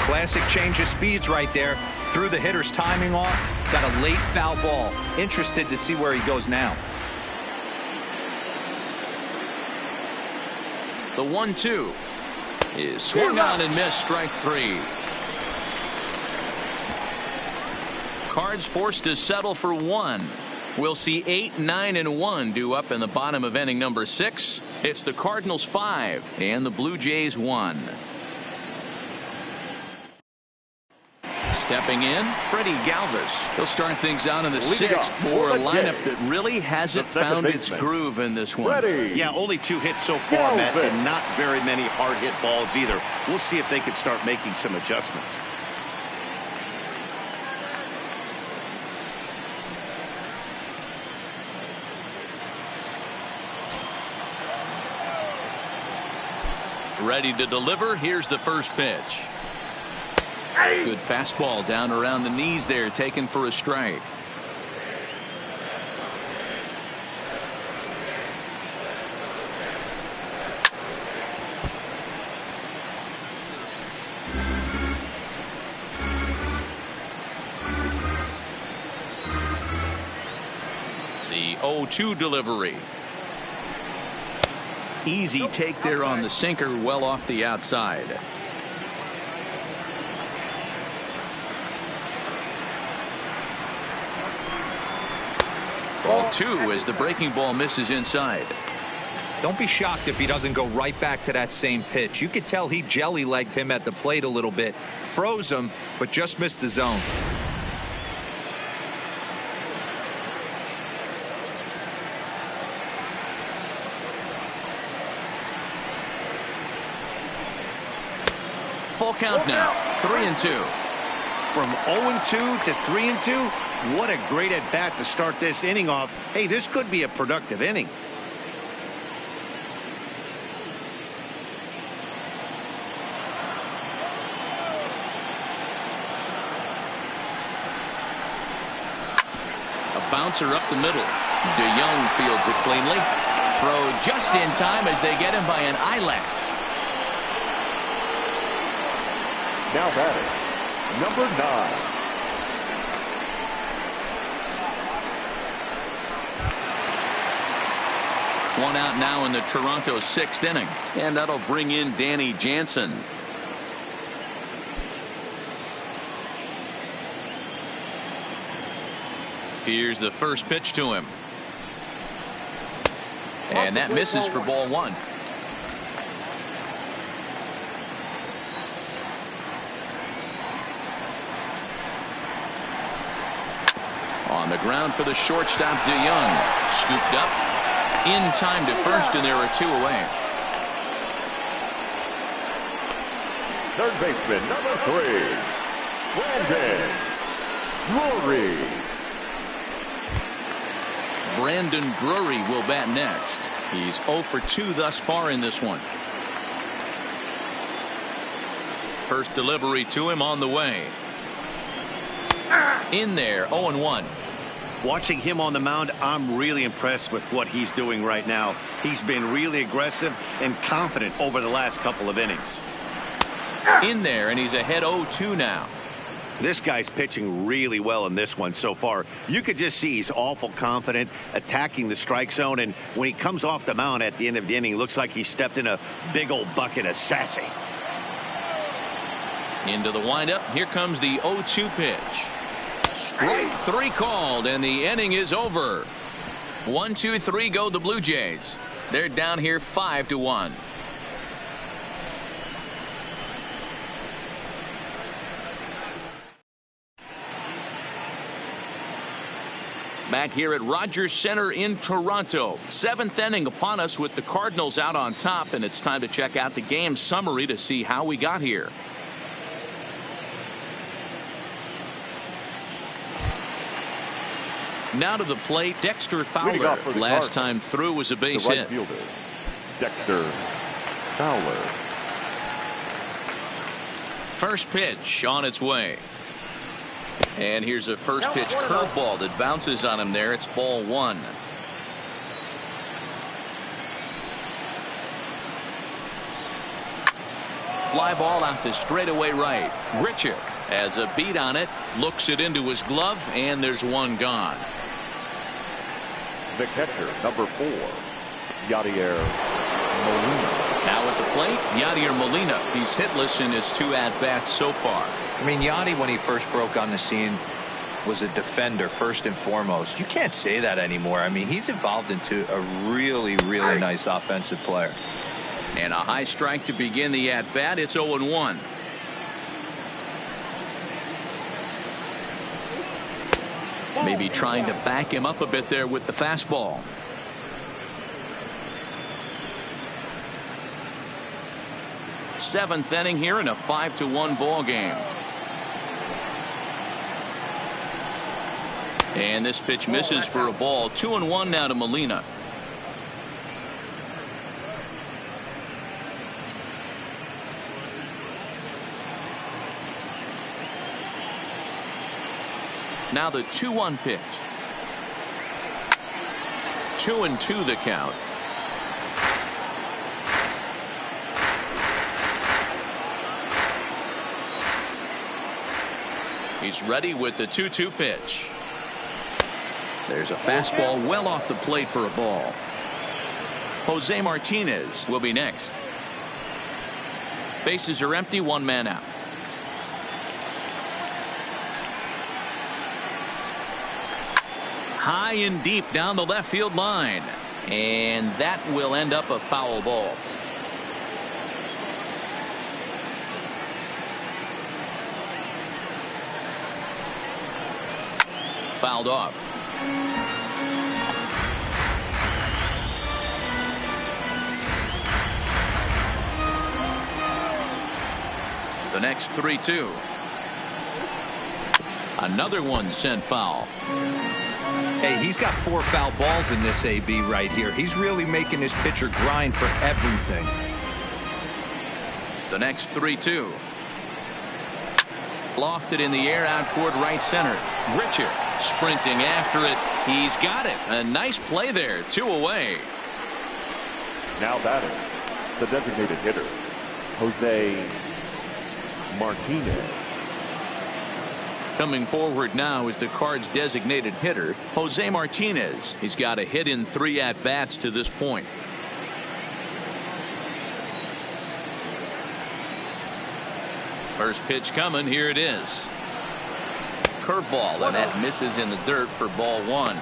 Speaker 5: Classic change of speeds right there. Threw the hitter's timing off. Got a late foul ball. Interested to see where he goes now.
Speaker 1: The 1-2 is swung on and missed, strike 3. Cards forced to settle for 1. We'll see 8, 9, and 1 due up in the bottom of inning number 6. It's the Cardinals 5 and the Blue Jays 1. Stepping in, Freddie Galvis. He'll start things out in the 6th for a lineup that really hasn't found its groove in this one.
Speaker 2: Yeah, only 2 hits so far, Matt, and not very many hard hit balls either. We'll see if they can start making some adjustments.
Speaker 1: Ready to deliver. Here's the first pitch. Good fastball down around the knees there, taken for a strike. The 0-2 delivery. Easy take there on the sinker, well off the outside. Ball 2 as the breaking ball misses inside.
Speaker 5: Don't be shocked if he doesn't go right back to that same pitch. You could tell he jelly-legged him at the plate a little bit, froze him, but just missed the zone.
Speaker 3: Full count now, 3-2.
Speaker 2: From 0-2 to 3-2, what a great at-bat to start this inning off. Hey, this could be a productive inning.
Speaker 3: A bouncer up the middle. DeYoung fields it cleanly. Throw just in time as they get him by an eyelash.
Speaker 4: Now batting, number 9.
Speaker 3: One out now in the Toronto 6th inning. And that'll bring in Danny Jansen. Here's the first pitch to him. And that misses for ball 1. On the ground for the shortstop, DeYoung. Scooped up in time to first, and there are 2 away.
Speaker 4: Third baseman, number 3, Brandon Drury.
Speaker 3: Brandon Drury will bat next. He's 0 for 2 thus far in this one. First delivery to him on the way. In there, 0-1.
Speaker 2: Watching him on the mound, I'm really impressed with what he's doing right now. He's been really aggressive and confident over the last couple of innings.
Speaker 3: In there, and he's ahead 0-2 now.
Speaker 2: This guy's pitching really well in this one so far. You could just see he's awful confident, attacking the strike zone, and when he comes off the mound at the end of the inning, looks like he stepped in a big old bucket of sassy.
Speaker 3: Into the windup. Here comes the 0-2 pitch. Strike 3 called, and the inning is over. 1-2-3 go the Blue Jays. They're down here 5-1. Back here at Rogers Center in Toronto. 7th inning upon us with the Cardinals out on top, and it's time to check out the game summary to see how we got here. Now to the plate, Dexter Fowler. Last time through was a base hit.
Speaker 4: Fielder, Dexter Fowler.
Speaker 3: First pitch on its way. And here's a first pitch curveball that bounces on him there. It's ball 1. Fly ball out to straightaway right. Grichuk has a beat on it, looks it into his glove, and there's one gone.
Speaker 4: The catcher, number 4, Yadier Molina.
Speaker 3: Now at the plate, Yadier Molina. He's hitless in his 2 at-bats so far.
Speaker 5: I mean, Yadi, when he first broke on the scene, was a defender first and foremost. You can't say that anymore. I mean, he's evolved into a really, really nice offensive player.
Speaker 3: And a high strike to begin the at-bat. It's 0-1. Maybe trying to back him up a bit there with the fastball. Seventh inning here in a 5-1 ball game. And this pitch misses for a ball. 2-1 now to Molina. Now the 2-1 pitch. 2-2 the count. He's ready with the 2-2 pitch. There's a fastball well off the plate for a ball. Jose Martinez will be next. Bases are empty, 1 man out. High and deep down the left field line. And that will end up a foul ball. Fouled off. The next 3-2. Another one sent foul.
Speaker 5: Hey, he's got 4 foul balls in this AB right here. He's really making his pitcher grind for everything.
Speaker 3: The next 3-2. Lofted in the air out toward right center. Richard sprinting after it. He's got it. A nice play there. 2 away.
Speaker 4: Now batting, the designated hitter, Jose Martinez.
Speaker 3: Coming forward now is the Cards' designated hitter, Jose Martinez. He's got a hit in 3 at-bats to this point. First pitch coming. Here it is. Curveball, and that misses in the dirt for ball 1.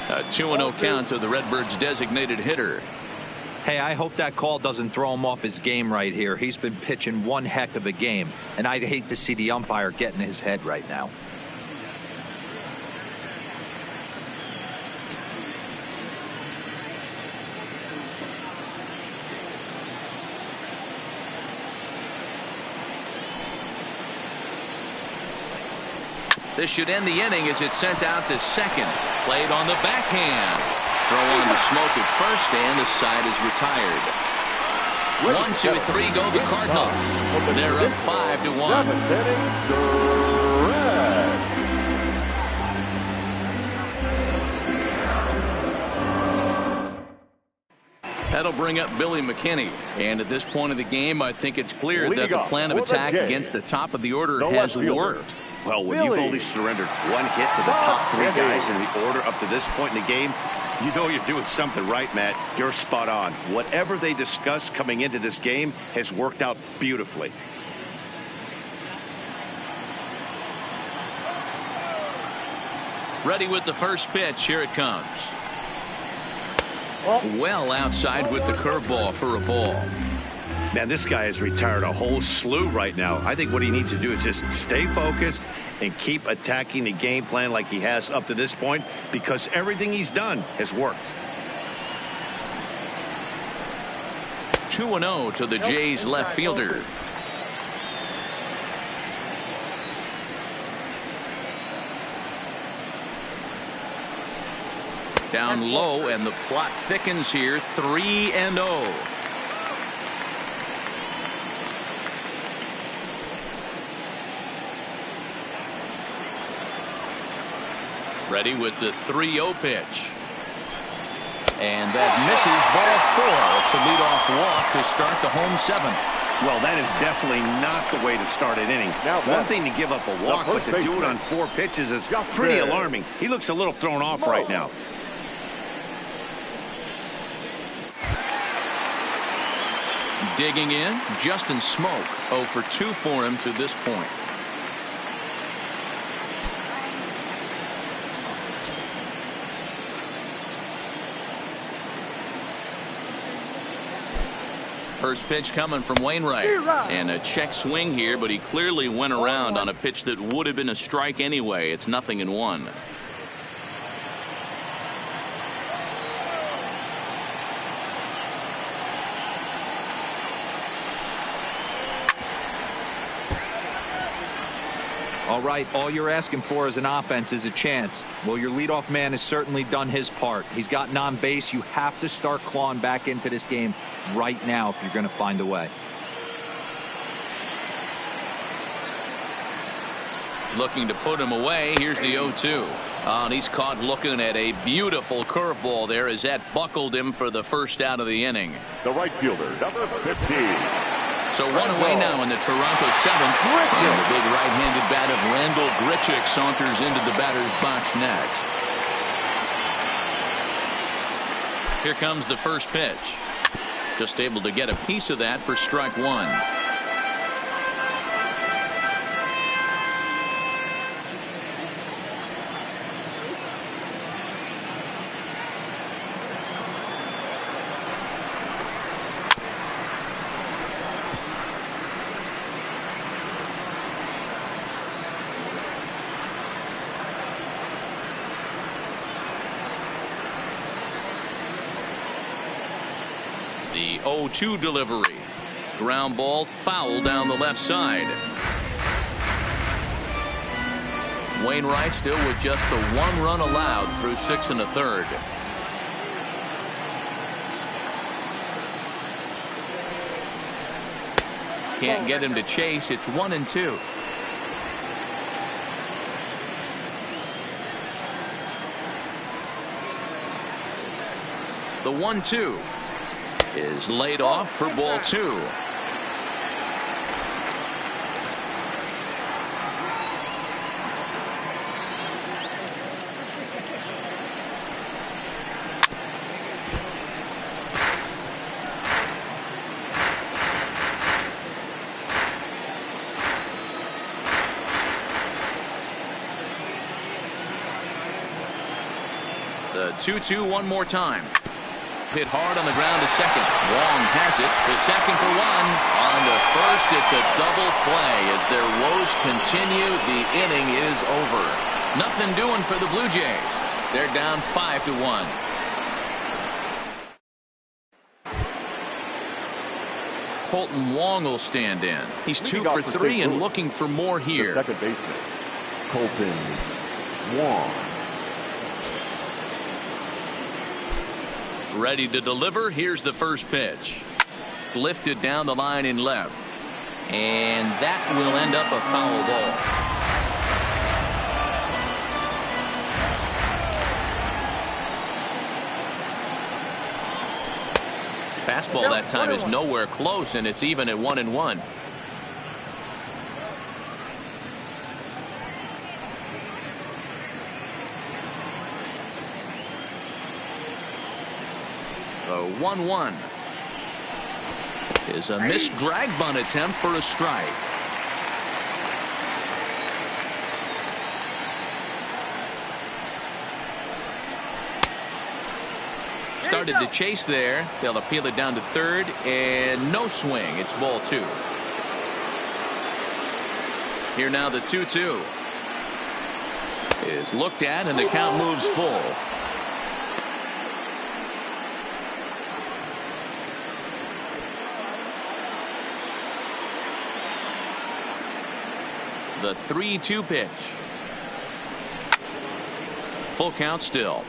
Speaker 3: A 2-0 count to the Redbirds' designated hitter.
Speaker 5: Hey, I hope that call doesn't throw him off his game right here. He's been pitching one heck of a game, and I'd hate to see the umpire get in his head right now.
Speaker 3: This should end the inning as it's sent out to second. Played on the backhand. Throw on the smoke at first, and the side is retired. 1, 2, 3 go the Cardinals. They're up 5-1. That'll bring up Billy McKinney. And at this point of the game, I think it's clear that the plan of attack against the top of the order has worked.
Speaker 2: Well, when you've only surrendered 1 hit to the top 3 guys in the order up to this point in the game, you know you're doing something right, Matt. You're spot on. Whatever they discussed coming into this game has worked out beautifully.
Speaker 3: Ready with the first pitch. Here it comes. Well outside with the curveball for a ball.
Speaker 2: Man, this guy has retired a whole slew right now. I think what he needs to do is just stay focused and keep attacking the game plan like he has up to this point, because everything he's done has worked.
Speaker 3: 2-0 to the Jays left fielder. Down low, and the plot thickens here. 3-0. Ready with the 3-0 pitch. And that misses ball 4. It's a leadoff walk to start the home 7th.
Speaker 2: Well, that is definitely not the way to start an inning. One thing to give up a walk, but to do it on 4 pitches is pretty alarming. He looks a little thrown off right now.
Speaker 3: Digging in, Justin Smoke. 0 for 2 for him to this point. First pitch coming from Wainwright. And a check swing here, but he clearly went around on a pitch that would have been a strike anyway. It's 0-1.
Speaker 5: All right, all you're asking for as an offense is a chance. Well, your leadoff man has certainly done his part. He's gotten on base. You have to start clawing back into this game right now if you're going to find a way.
Speaker 3: Looking to put him away. Here's the 0-2. And he's caught looking at a beautiful curveball there as that buckled him for the first out of the inning.
Speaker 4: The right fielder, number 15.
Speaker 3: So 1 away now in the Toronto 7th. And the big right-handed bat of Randall Grichuk saunters into the batter's box next. Here comes the first pitch.
Speaker 1: Just able to get a piece of that for strike one. The 0-2 delivery. Ground ball foul down the left side. Wainwright still with just the 1 run allowed through 6 1/3. Can't get him to chase. It's 1-2. The 1-2 is laid off for ball 2. The 2-2 one more time. Hit hard on the ground to second. Wong has it to second for 1. On to first, it's a double play. As their woes continue, the inning is over. Nothing doing for the Blue Jays. They're down 5-1. Colton Wong will stand in. He's 2 for 3 and looking for more here.
Speaker 4: The second baseman, Colton Wong.
Speaker 1: Ready to deliver. Here's the first pitch. Lifted down the line in left. And that will end up a foul ball. Fastball that time is nowhere close, and it's even at 1-1. The 1-1 is a missed drag bunt attempt for a strike. Started to chase there. They'll appeal it down to third, and no swing. It's ball 2. Here now the 2-2 is looked at, and the count moves full. The 3-2 pitch. Full count still.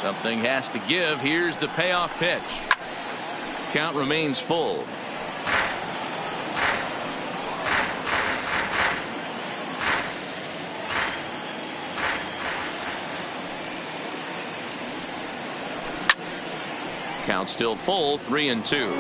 Speaker 1: Something has to give. Here's the payoff pitch. Count remains full. Count still full, 3-2.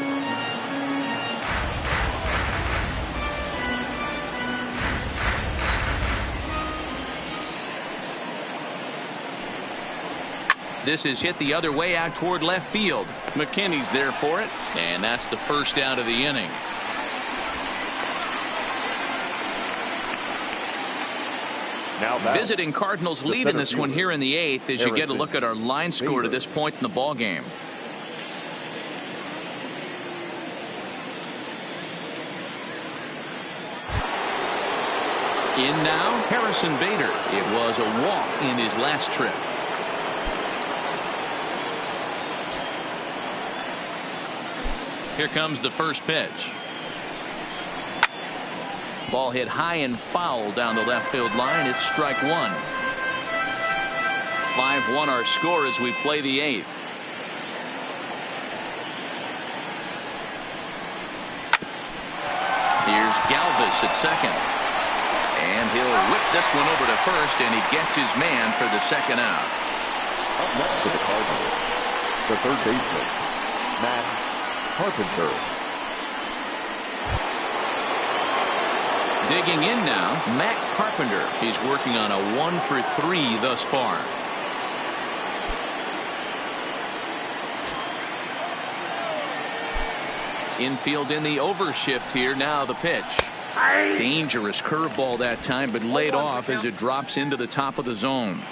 Speaker 1: This is hit the other way out toward left field. McKinney's there for it, and that's the first out of the inning.
Speaker 4: Now
Speaker 1: Visiting Cardinals lead in this one here in the 8th as you get a look at our line score to this point in the ball game. In now, Harrison Bader. It was a walk in his last trip. Here comes the first pitch. Ball hit high and foul down the left field line. It's strike 1. 5-1 our score as we play the 8th. Here's Galvis at second. And he'll whip this one over to first, and he gets his man for the second out.
Speaker 4: Up next for the Cardinals, the third baseman, Matt Carpenter.
Speaker 1: Digging in now, Matt Carpenter. He's working on a 1-for-3 thus far. Infield in the overshift here. Now the pitch. Dangerous curveball that time, but laid off as it drops into the top of the zone.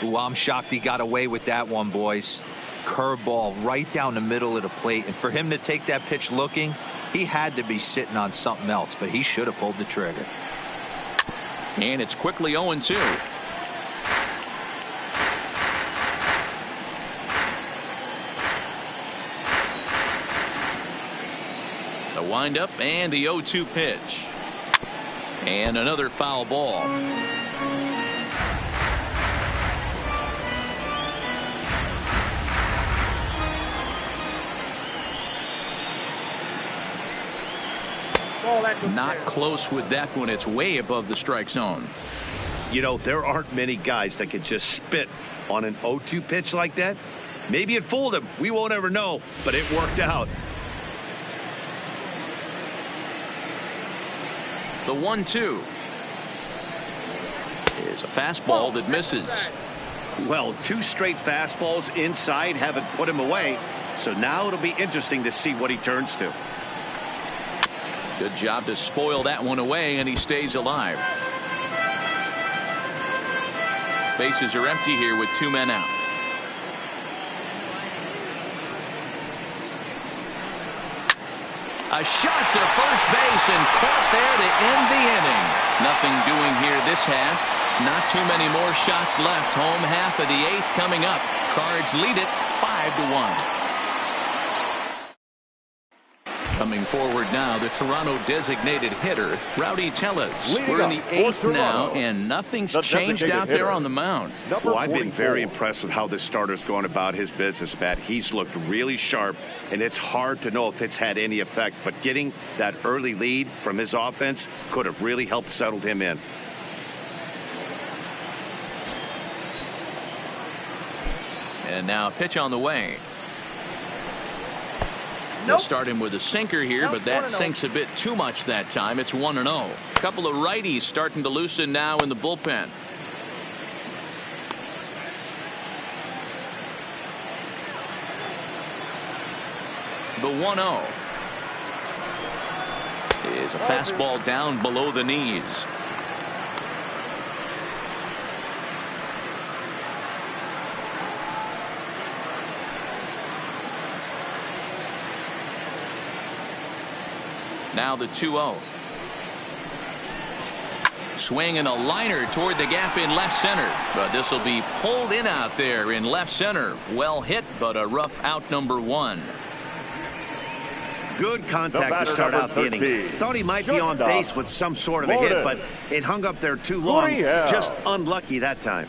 Speaker 5: Ooh, I'm shocked he got away with that one, boys. Curveball right down the middle of the plate, and for him to take that pitch looking, he had to be sitting on something else, but he should have pulled the trigger.
Speaker 1: And it's quickly 0-2. The windup and the 0-2 pitch. And another foul ball. Not close with that one. It's way above the strike zone.
Speaker 2: You know, there aren't many guys that can just spit on an 0-2 pitch like that. Maybe it fooled him. We won't ever know, but it worked out.
Speaker 1: The 1-2 is a fastball that misses.
Speaker 2: Well, 2 straight fastballs inside haven't put him away. So now it'll be interesting to see what he turns to.
Speaker 1: Good job to spoil that one away, and he stays alive. Bases are empty here with 2 men out. A shot to first base and caught there to end the inning. Nothing doing here this half. Not too many more shots left. Home half of the 8th coming up. Cards lead it 5-1. Coming forward now, the Toronto designated hitter, Rowdy Tellez. We're in the 8th now, and nothing's changed out there on the mound.
Speaker 2: Well, I've been very impressed with how this starter's going about his business, Matt. He's looked really sharp, and it's hard to know if it's had any effect. But getting that early lead from his offense could have really helped settle him in.
Speaker 1: And now a pitch on the way. They'll start him with a sinker here, but that sinks a bit too much that time. It's 1-0. A couple of righties starting to loosen now in the bullpen. The 1-0 is a fastball down below the knees. Now the 2-0. Swing and a liner toward the gap in left center. But this will be pulled in out there in left center. Well hit, but a rough out number 1.
Speaker 2: Good contact to start out the inning. Thought he might be on base with some sort of a hit, but it hung up there too long. Just unlucky that time.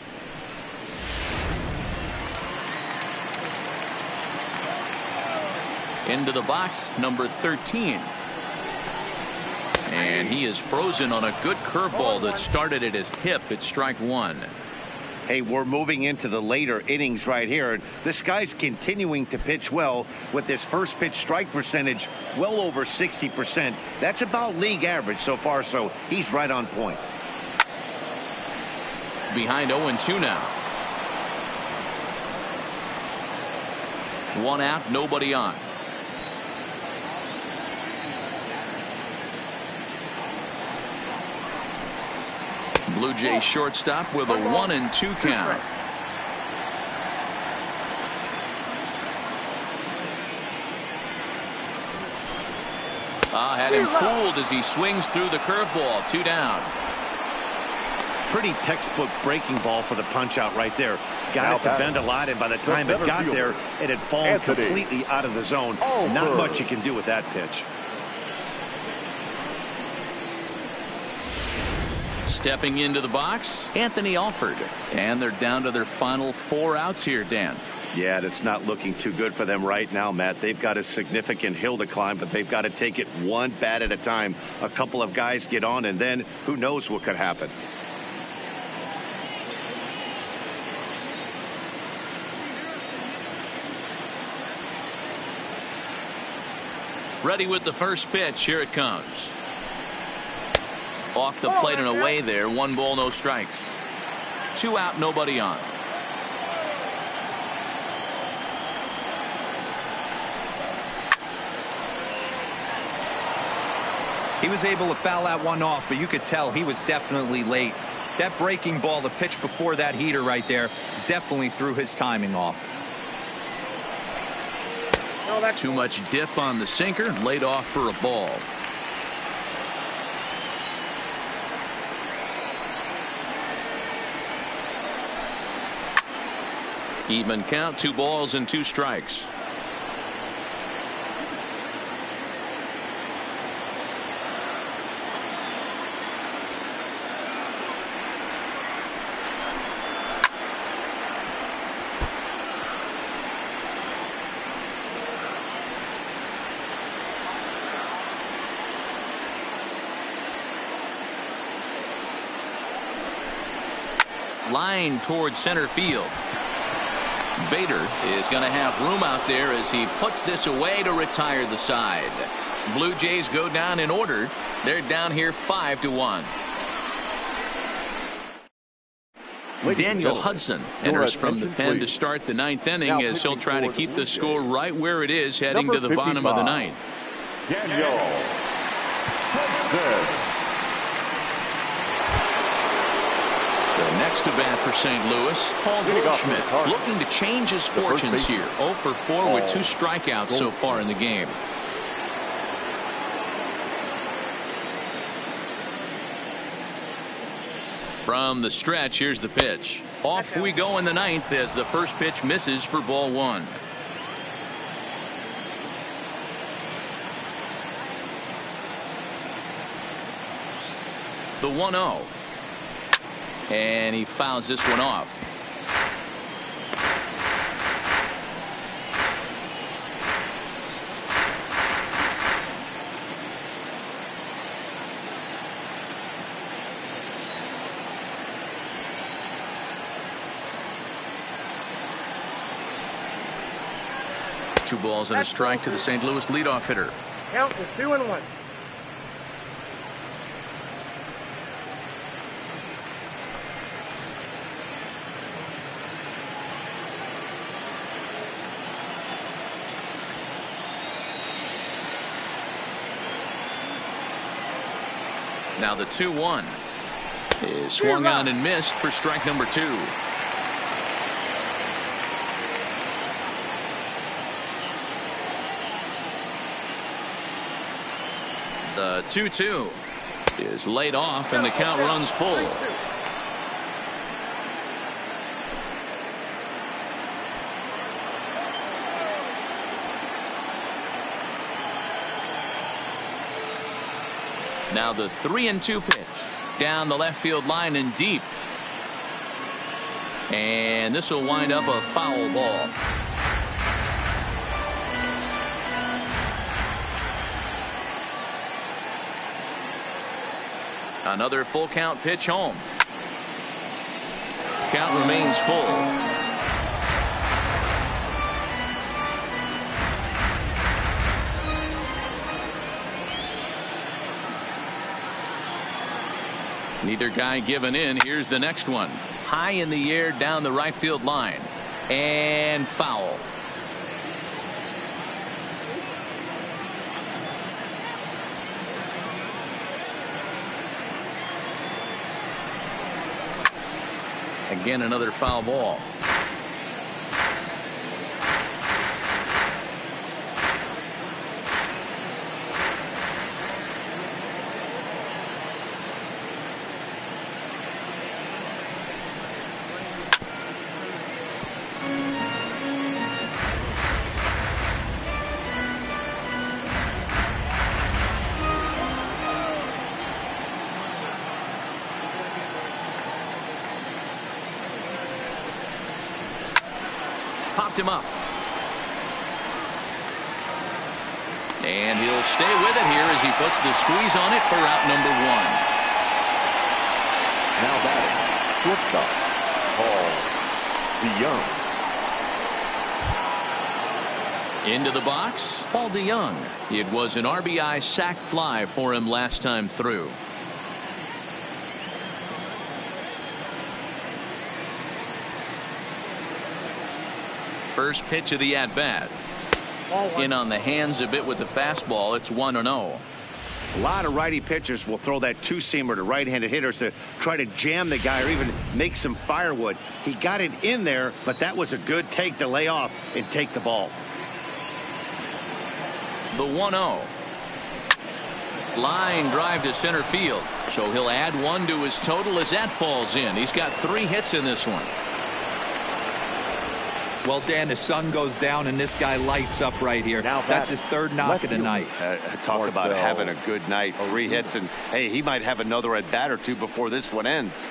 Speaker 1: Into the box, number 13. And he is frozen on a good curveball that started at his hip at strike 1.
Speaker 2: Hey, we're moving into the later innings right here. And this guy's continuing to pitch well with his first pitch strike percentage well over 60%. That's about league average so far, so he's right on point.
Speaker 1: Behind 0-2 now. 1 out, nobody on. Blue Jays shortstop with a 1-2 count. Had him fooled as he swings through the curveball. 2 down.
Speaker 2: Pretty textbook breaking ball for the punch out right there. Got it to bend a lot, and by the time it got there, it had fallen completely out of the zone. Not much you can do with that pitch.
Speaker 1: Stepping into the box, Anthony Alford. And they're down to their final 4 outs here, Dan.
Speaker 2: Yeah, that's not looking too good for them right now, Matt. They've got a significant hill to climb, but they've got to take it one bat at a time. A couple of guys get on, and then who knows what could happen. Ready with the first pitch. Here it comes.
Speaker 3: Off the plate and away there. 1 ball, no strikes. 2 out, nobody on.
Speaker 5: He was able to foul that one off, but you could tell he was definitely late. That breaking ball, the pitch before that heater right there, definitely threw his timing off.
Speaker 3: Too much dip on the sinker, laid off for a ball. Even count, 2 balls and 2 strikes. Line towards center field. Bader is going to have room out there as he puts this away to retire the side. Blue Jays go down in order. They're down here 5-1. Daniel Hudson enters from the pen to start the 9th inning as he'll try to keep the score right where it is heading to the bottom of the 9th.
Speaker 4: Daniel Hudson.
Speaker 3: The next to bat for St. Louis, Paul Goldschmidt, looking to change his fortunes here. 0 for 4 with 2 strikeouts so far in the game. From the stretch, here's the pitch. Off we go in the 9th as the first pitch misses for ball 1. The 1-0. And he fouls this one off. Two balls and a strike to the St. Louis leadoff hitter.
Speaker 8: Count is 2-1.
Speaker 3: Now the 2-1 is swung on and missed for strike number 2. The 2-2 is laid off and the count runs full. Now the 3-2 pitch down the left field line and deep. And this will wind up a foul ball. Another full count pitch home. Count remains full. Neither guy giving in. Here's the next one. High in the air down the right field line. And foul. Again, another foul ball. Popped him up. And he'll stay with it here as he puts the squeeze on it for out number 1.
Speaker 4: Now batting, shortstop, Paul DeYoung.
Speaker 3: Into the box, Paul DeYoung. It was an RBI sac fly for him last time through. first pitch of the at-bat. In on the hands a bit with the fastball. It's 1-0.
Speaker 2: A lot of righty pitchers will throw that two-seamer to right-handed hitters to try to jam the guy or even make some firewood. He got it in there, but that was a good take to lay off and take the ball.
Speaker 3: The 1-0. Line drive to center field. So he'll add one to his total as that falls in. He's got 3 hits in this one.
Speaker 5: Well, Dan, the sun goes down and this guy lights up right here.
Speaker 4: Now
Speaker 5: that's his 3rd knock of the night.
Speaker 2: Talk about having a good night. 3 hits, and hey, he might have another at bat or 2 before this one ends.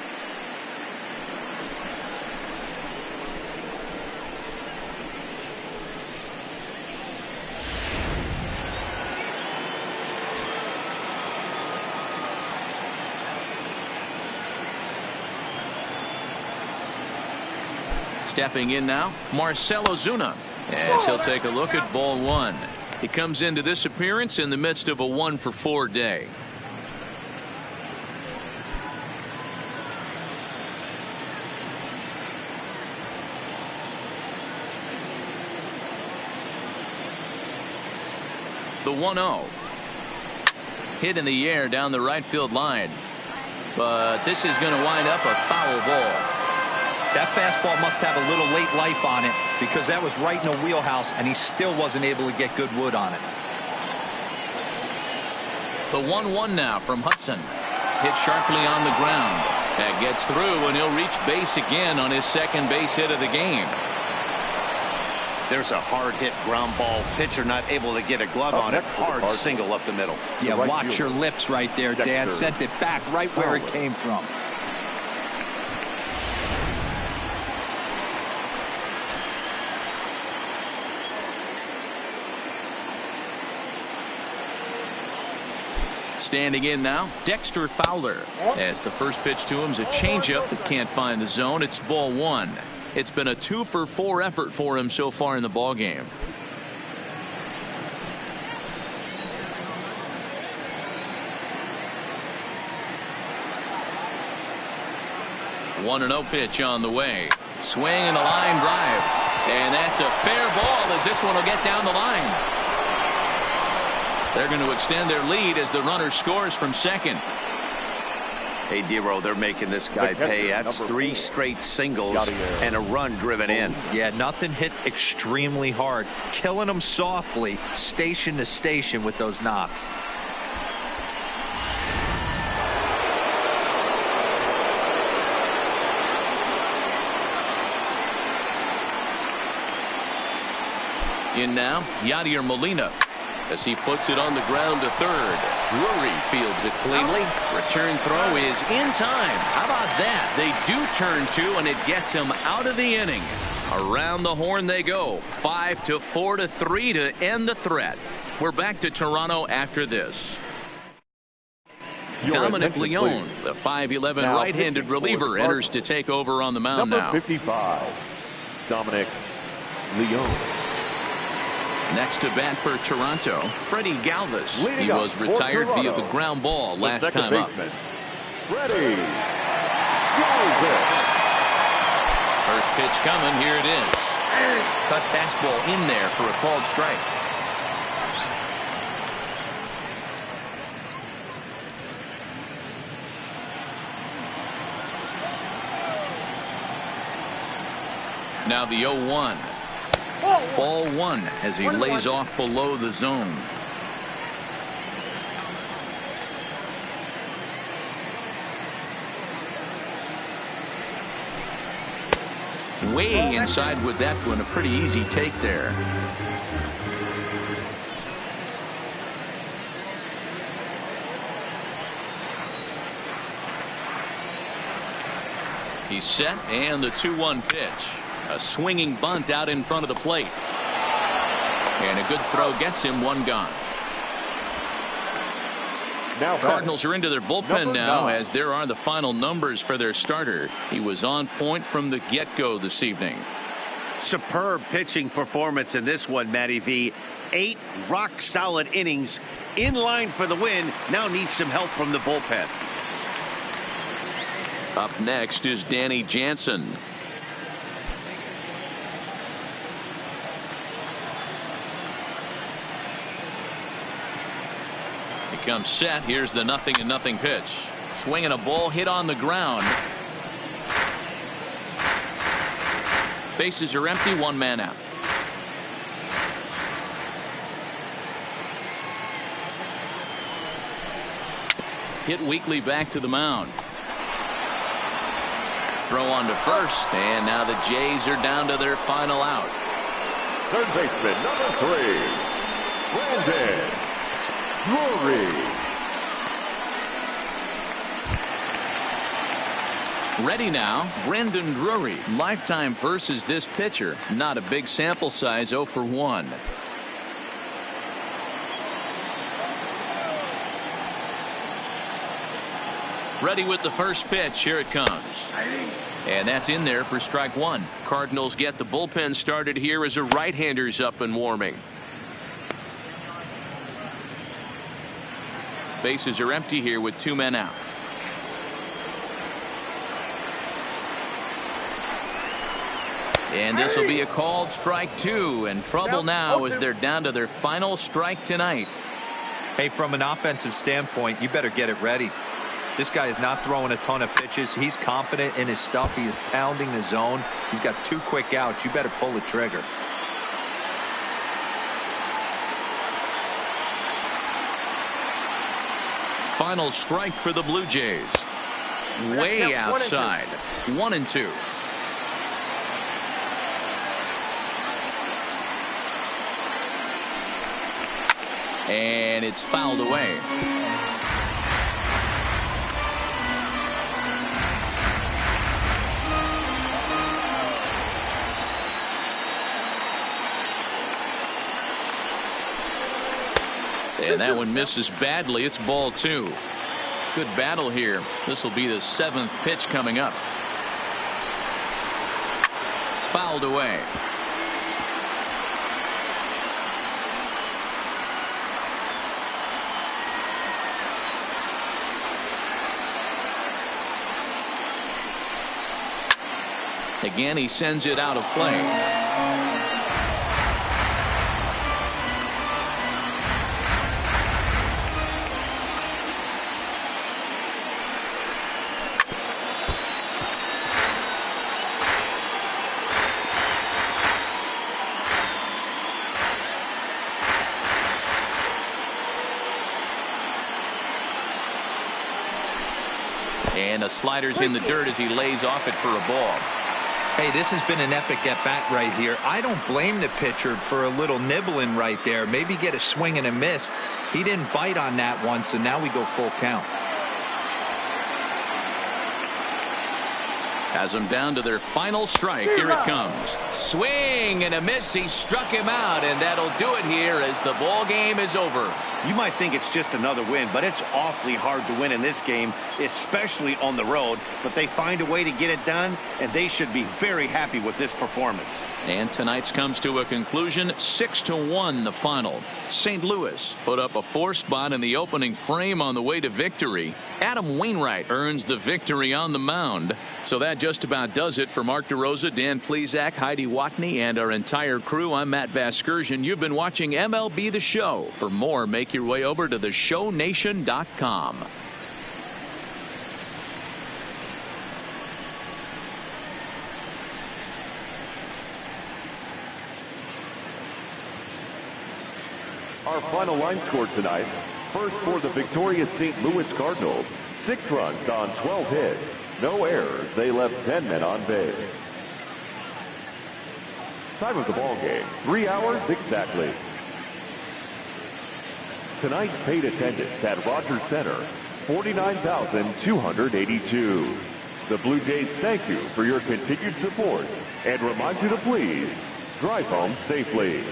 Speaker 3: Stepping in now, Marcell Ozuna, as he'll take a look at ball 1. He comes into this appearance in the midst of a 1-for-4 day. The 1-0. Hit in the air down the right field line. But this is going to wind up a foul ball.
Speaker 5: That fastball must have a little late life on it because that was right in the wheelhouse and he still wasn't able to get good wood on it.
Speaker 3: The 1-1 now from Hudson. Hit sharply on the ground. That gets through and he'll reach base again on his 2nd base hit of the game.
Speaker 2: There's a hard hit ground ball. Pitcher not able to get a glove on it. Hard single up the middle.
Speaker 5: Yeah, watch your lips right there, Dan. Sent it back right where it came from.
Speaker 3: Standing in now, Dexter Fowler, as the first pitch to him is a changeup that can't find the zone. It's ball 1. It's been a 2-for-4 effort for him so far in the ball game. One 1-0 pitch on the way. Swing and a line drive. And that's a fair ball as this one will get down the line. They're going to extend their lead as the runner scores from second.
Speaker 2: Hey, Dero, they're making this guy pay. That's 3 straight singles and a run driven in.
Speaker 5: Yeah, nothing hit extremely hard. Killing them softly, station to station with those knocks.
Speaker 3: In now, Yadier Molina, as he puts it on the ground to third. Drury fields it cleanly. Return throw is in time. How about that? They do turn 2, and it gets him out of the inning. Around the horn they go. 5-4 to 3 to end the threat. We're back to Toronto after this. Dominic Leone, the 5'11" right-handed reliever, enters to take over on the mound now.
Speaker 4: Number 55, Dominic Leone.
Speaker 3: Next to bat for Toronto, Freddie Galvis.
Speaker 4: Leading
Speaker 3: he was retired
Speaker 4: Toronto,
Speaker 3: via the ground ball last time
Speaker 4: baseman,
Speaker 3: up.
Speaker 4: Freddie Galvis.
Speaker 3: First pitch coming. Here it is. Cut fastball in there for a called strike. Now the 0-1. Ball 1 as he lays off below the zone. Way inside with that one. A pretty easy take there. He's set, and the 2-1 pitch. A swinging bunt out in front of the plate. And a good throw gets him one gone.
Speaker 4: Now
Speaker 3: Cardinals are into their bullpen now, as there are the final numbers for their starter. He was on point from the get-go this evening.
Speaker 2: Superb pitching performance in this one, Matty V. 8 rock-solid innings, in line for the win. Now needs some help from the bullpen.
Speaker 3: Up next is Danny Jansen. comes set. Here's the 0-0 pitch. Swinging a ball hit on the ground. Bases are empty, one man out. Hit weakly back to the mound. Throw on to first, and now the Jays are down to their final out.
Speaker 4: Third baseman, number 3, Brandon Drury.
Speaker 3: Ready now, Brandon Drury. Lifetime versus this pitcher. Not a big sample size, 0 for 1. Ready with the first pitch. Here it comes. And that's in there for strike 1. Cardinals get the bullpen started here as a right-hander's up and warming. Bases are empty here with 2 men out. And this will be a called strike 2, and trouble now as they're down to their final strike tonight.
Speaker 5: Hey, from an offensive standpoint, you better get it ready. This guy is not throwing a ton of pitches. He's confident in his stuff. He is pounding the zone. He's got 2 quick outs. You better pull the trigger.
Speaker 3: Final strike for the Blue Jays. Way outside. 1-2. And it's fouled away. And that one misses badly. It's ball 2. Good battle here. This will be the 7th pitch coming up. Fouled away. Again, he sends it out of play. And the slider's in the dirt as he lays off it for a ball.
Speaker 5: Hey, this has been an epic at-bat right here. I don't blame the pitcher for a little nibbling right there. Maybe get a swing and a miss. He didn't bite on that one, so now we go full count.
Speaker 3: Has them down to their final strike. Here it comes. Swing and a miss. He struck him out, and that'll do it here as the ball game is over.
Speaker 2: You might think it's just another win, but it's awfully hard to win in this game, especially on the road. But they find a way to get it done, and they should be very happy with this performance.
Speaker 3: And tonight's comes to a conclusion. 6-1 the final. St. Louis put up a 4 spot in the opening frame on the way to victory. Adam Wainwright earns the victory on the mound. So that just about does it for Mark DeRosa, Dan Plesac, Heidi Watney, and our entire crew. I'm Matt Vasgersian. You've been watching MLB The Show. For more, make your way over to theshownation.com.
Speaker 4: Our final line score tonight. First for the victorious St. Louis Cardinals. 6 runs on 12 hits. No errors. They left 10 men on base. Time of the ball game, 3 hours exactly. Tonight's paid attendance at Rogers Center, 49,282. The Blue Jays thank you for your continued support and remind you to please drive home safely.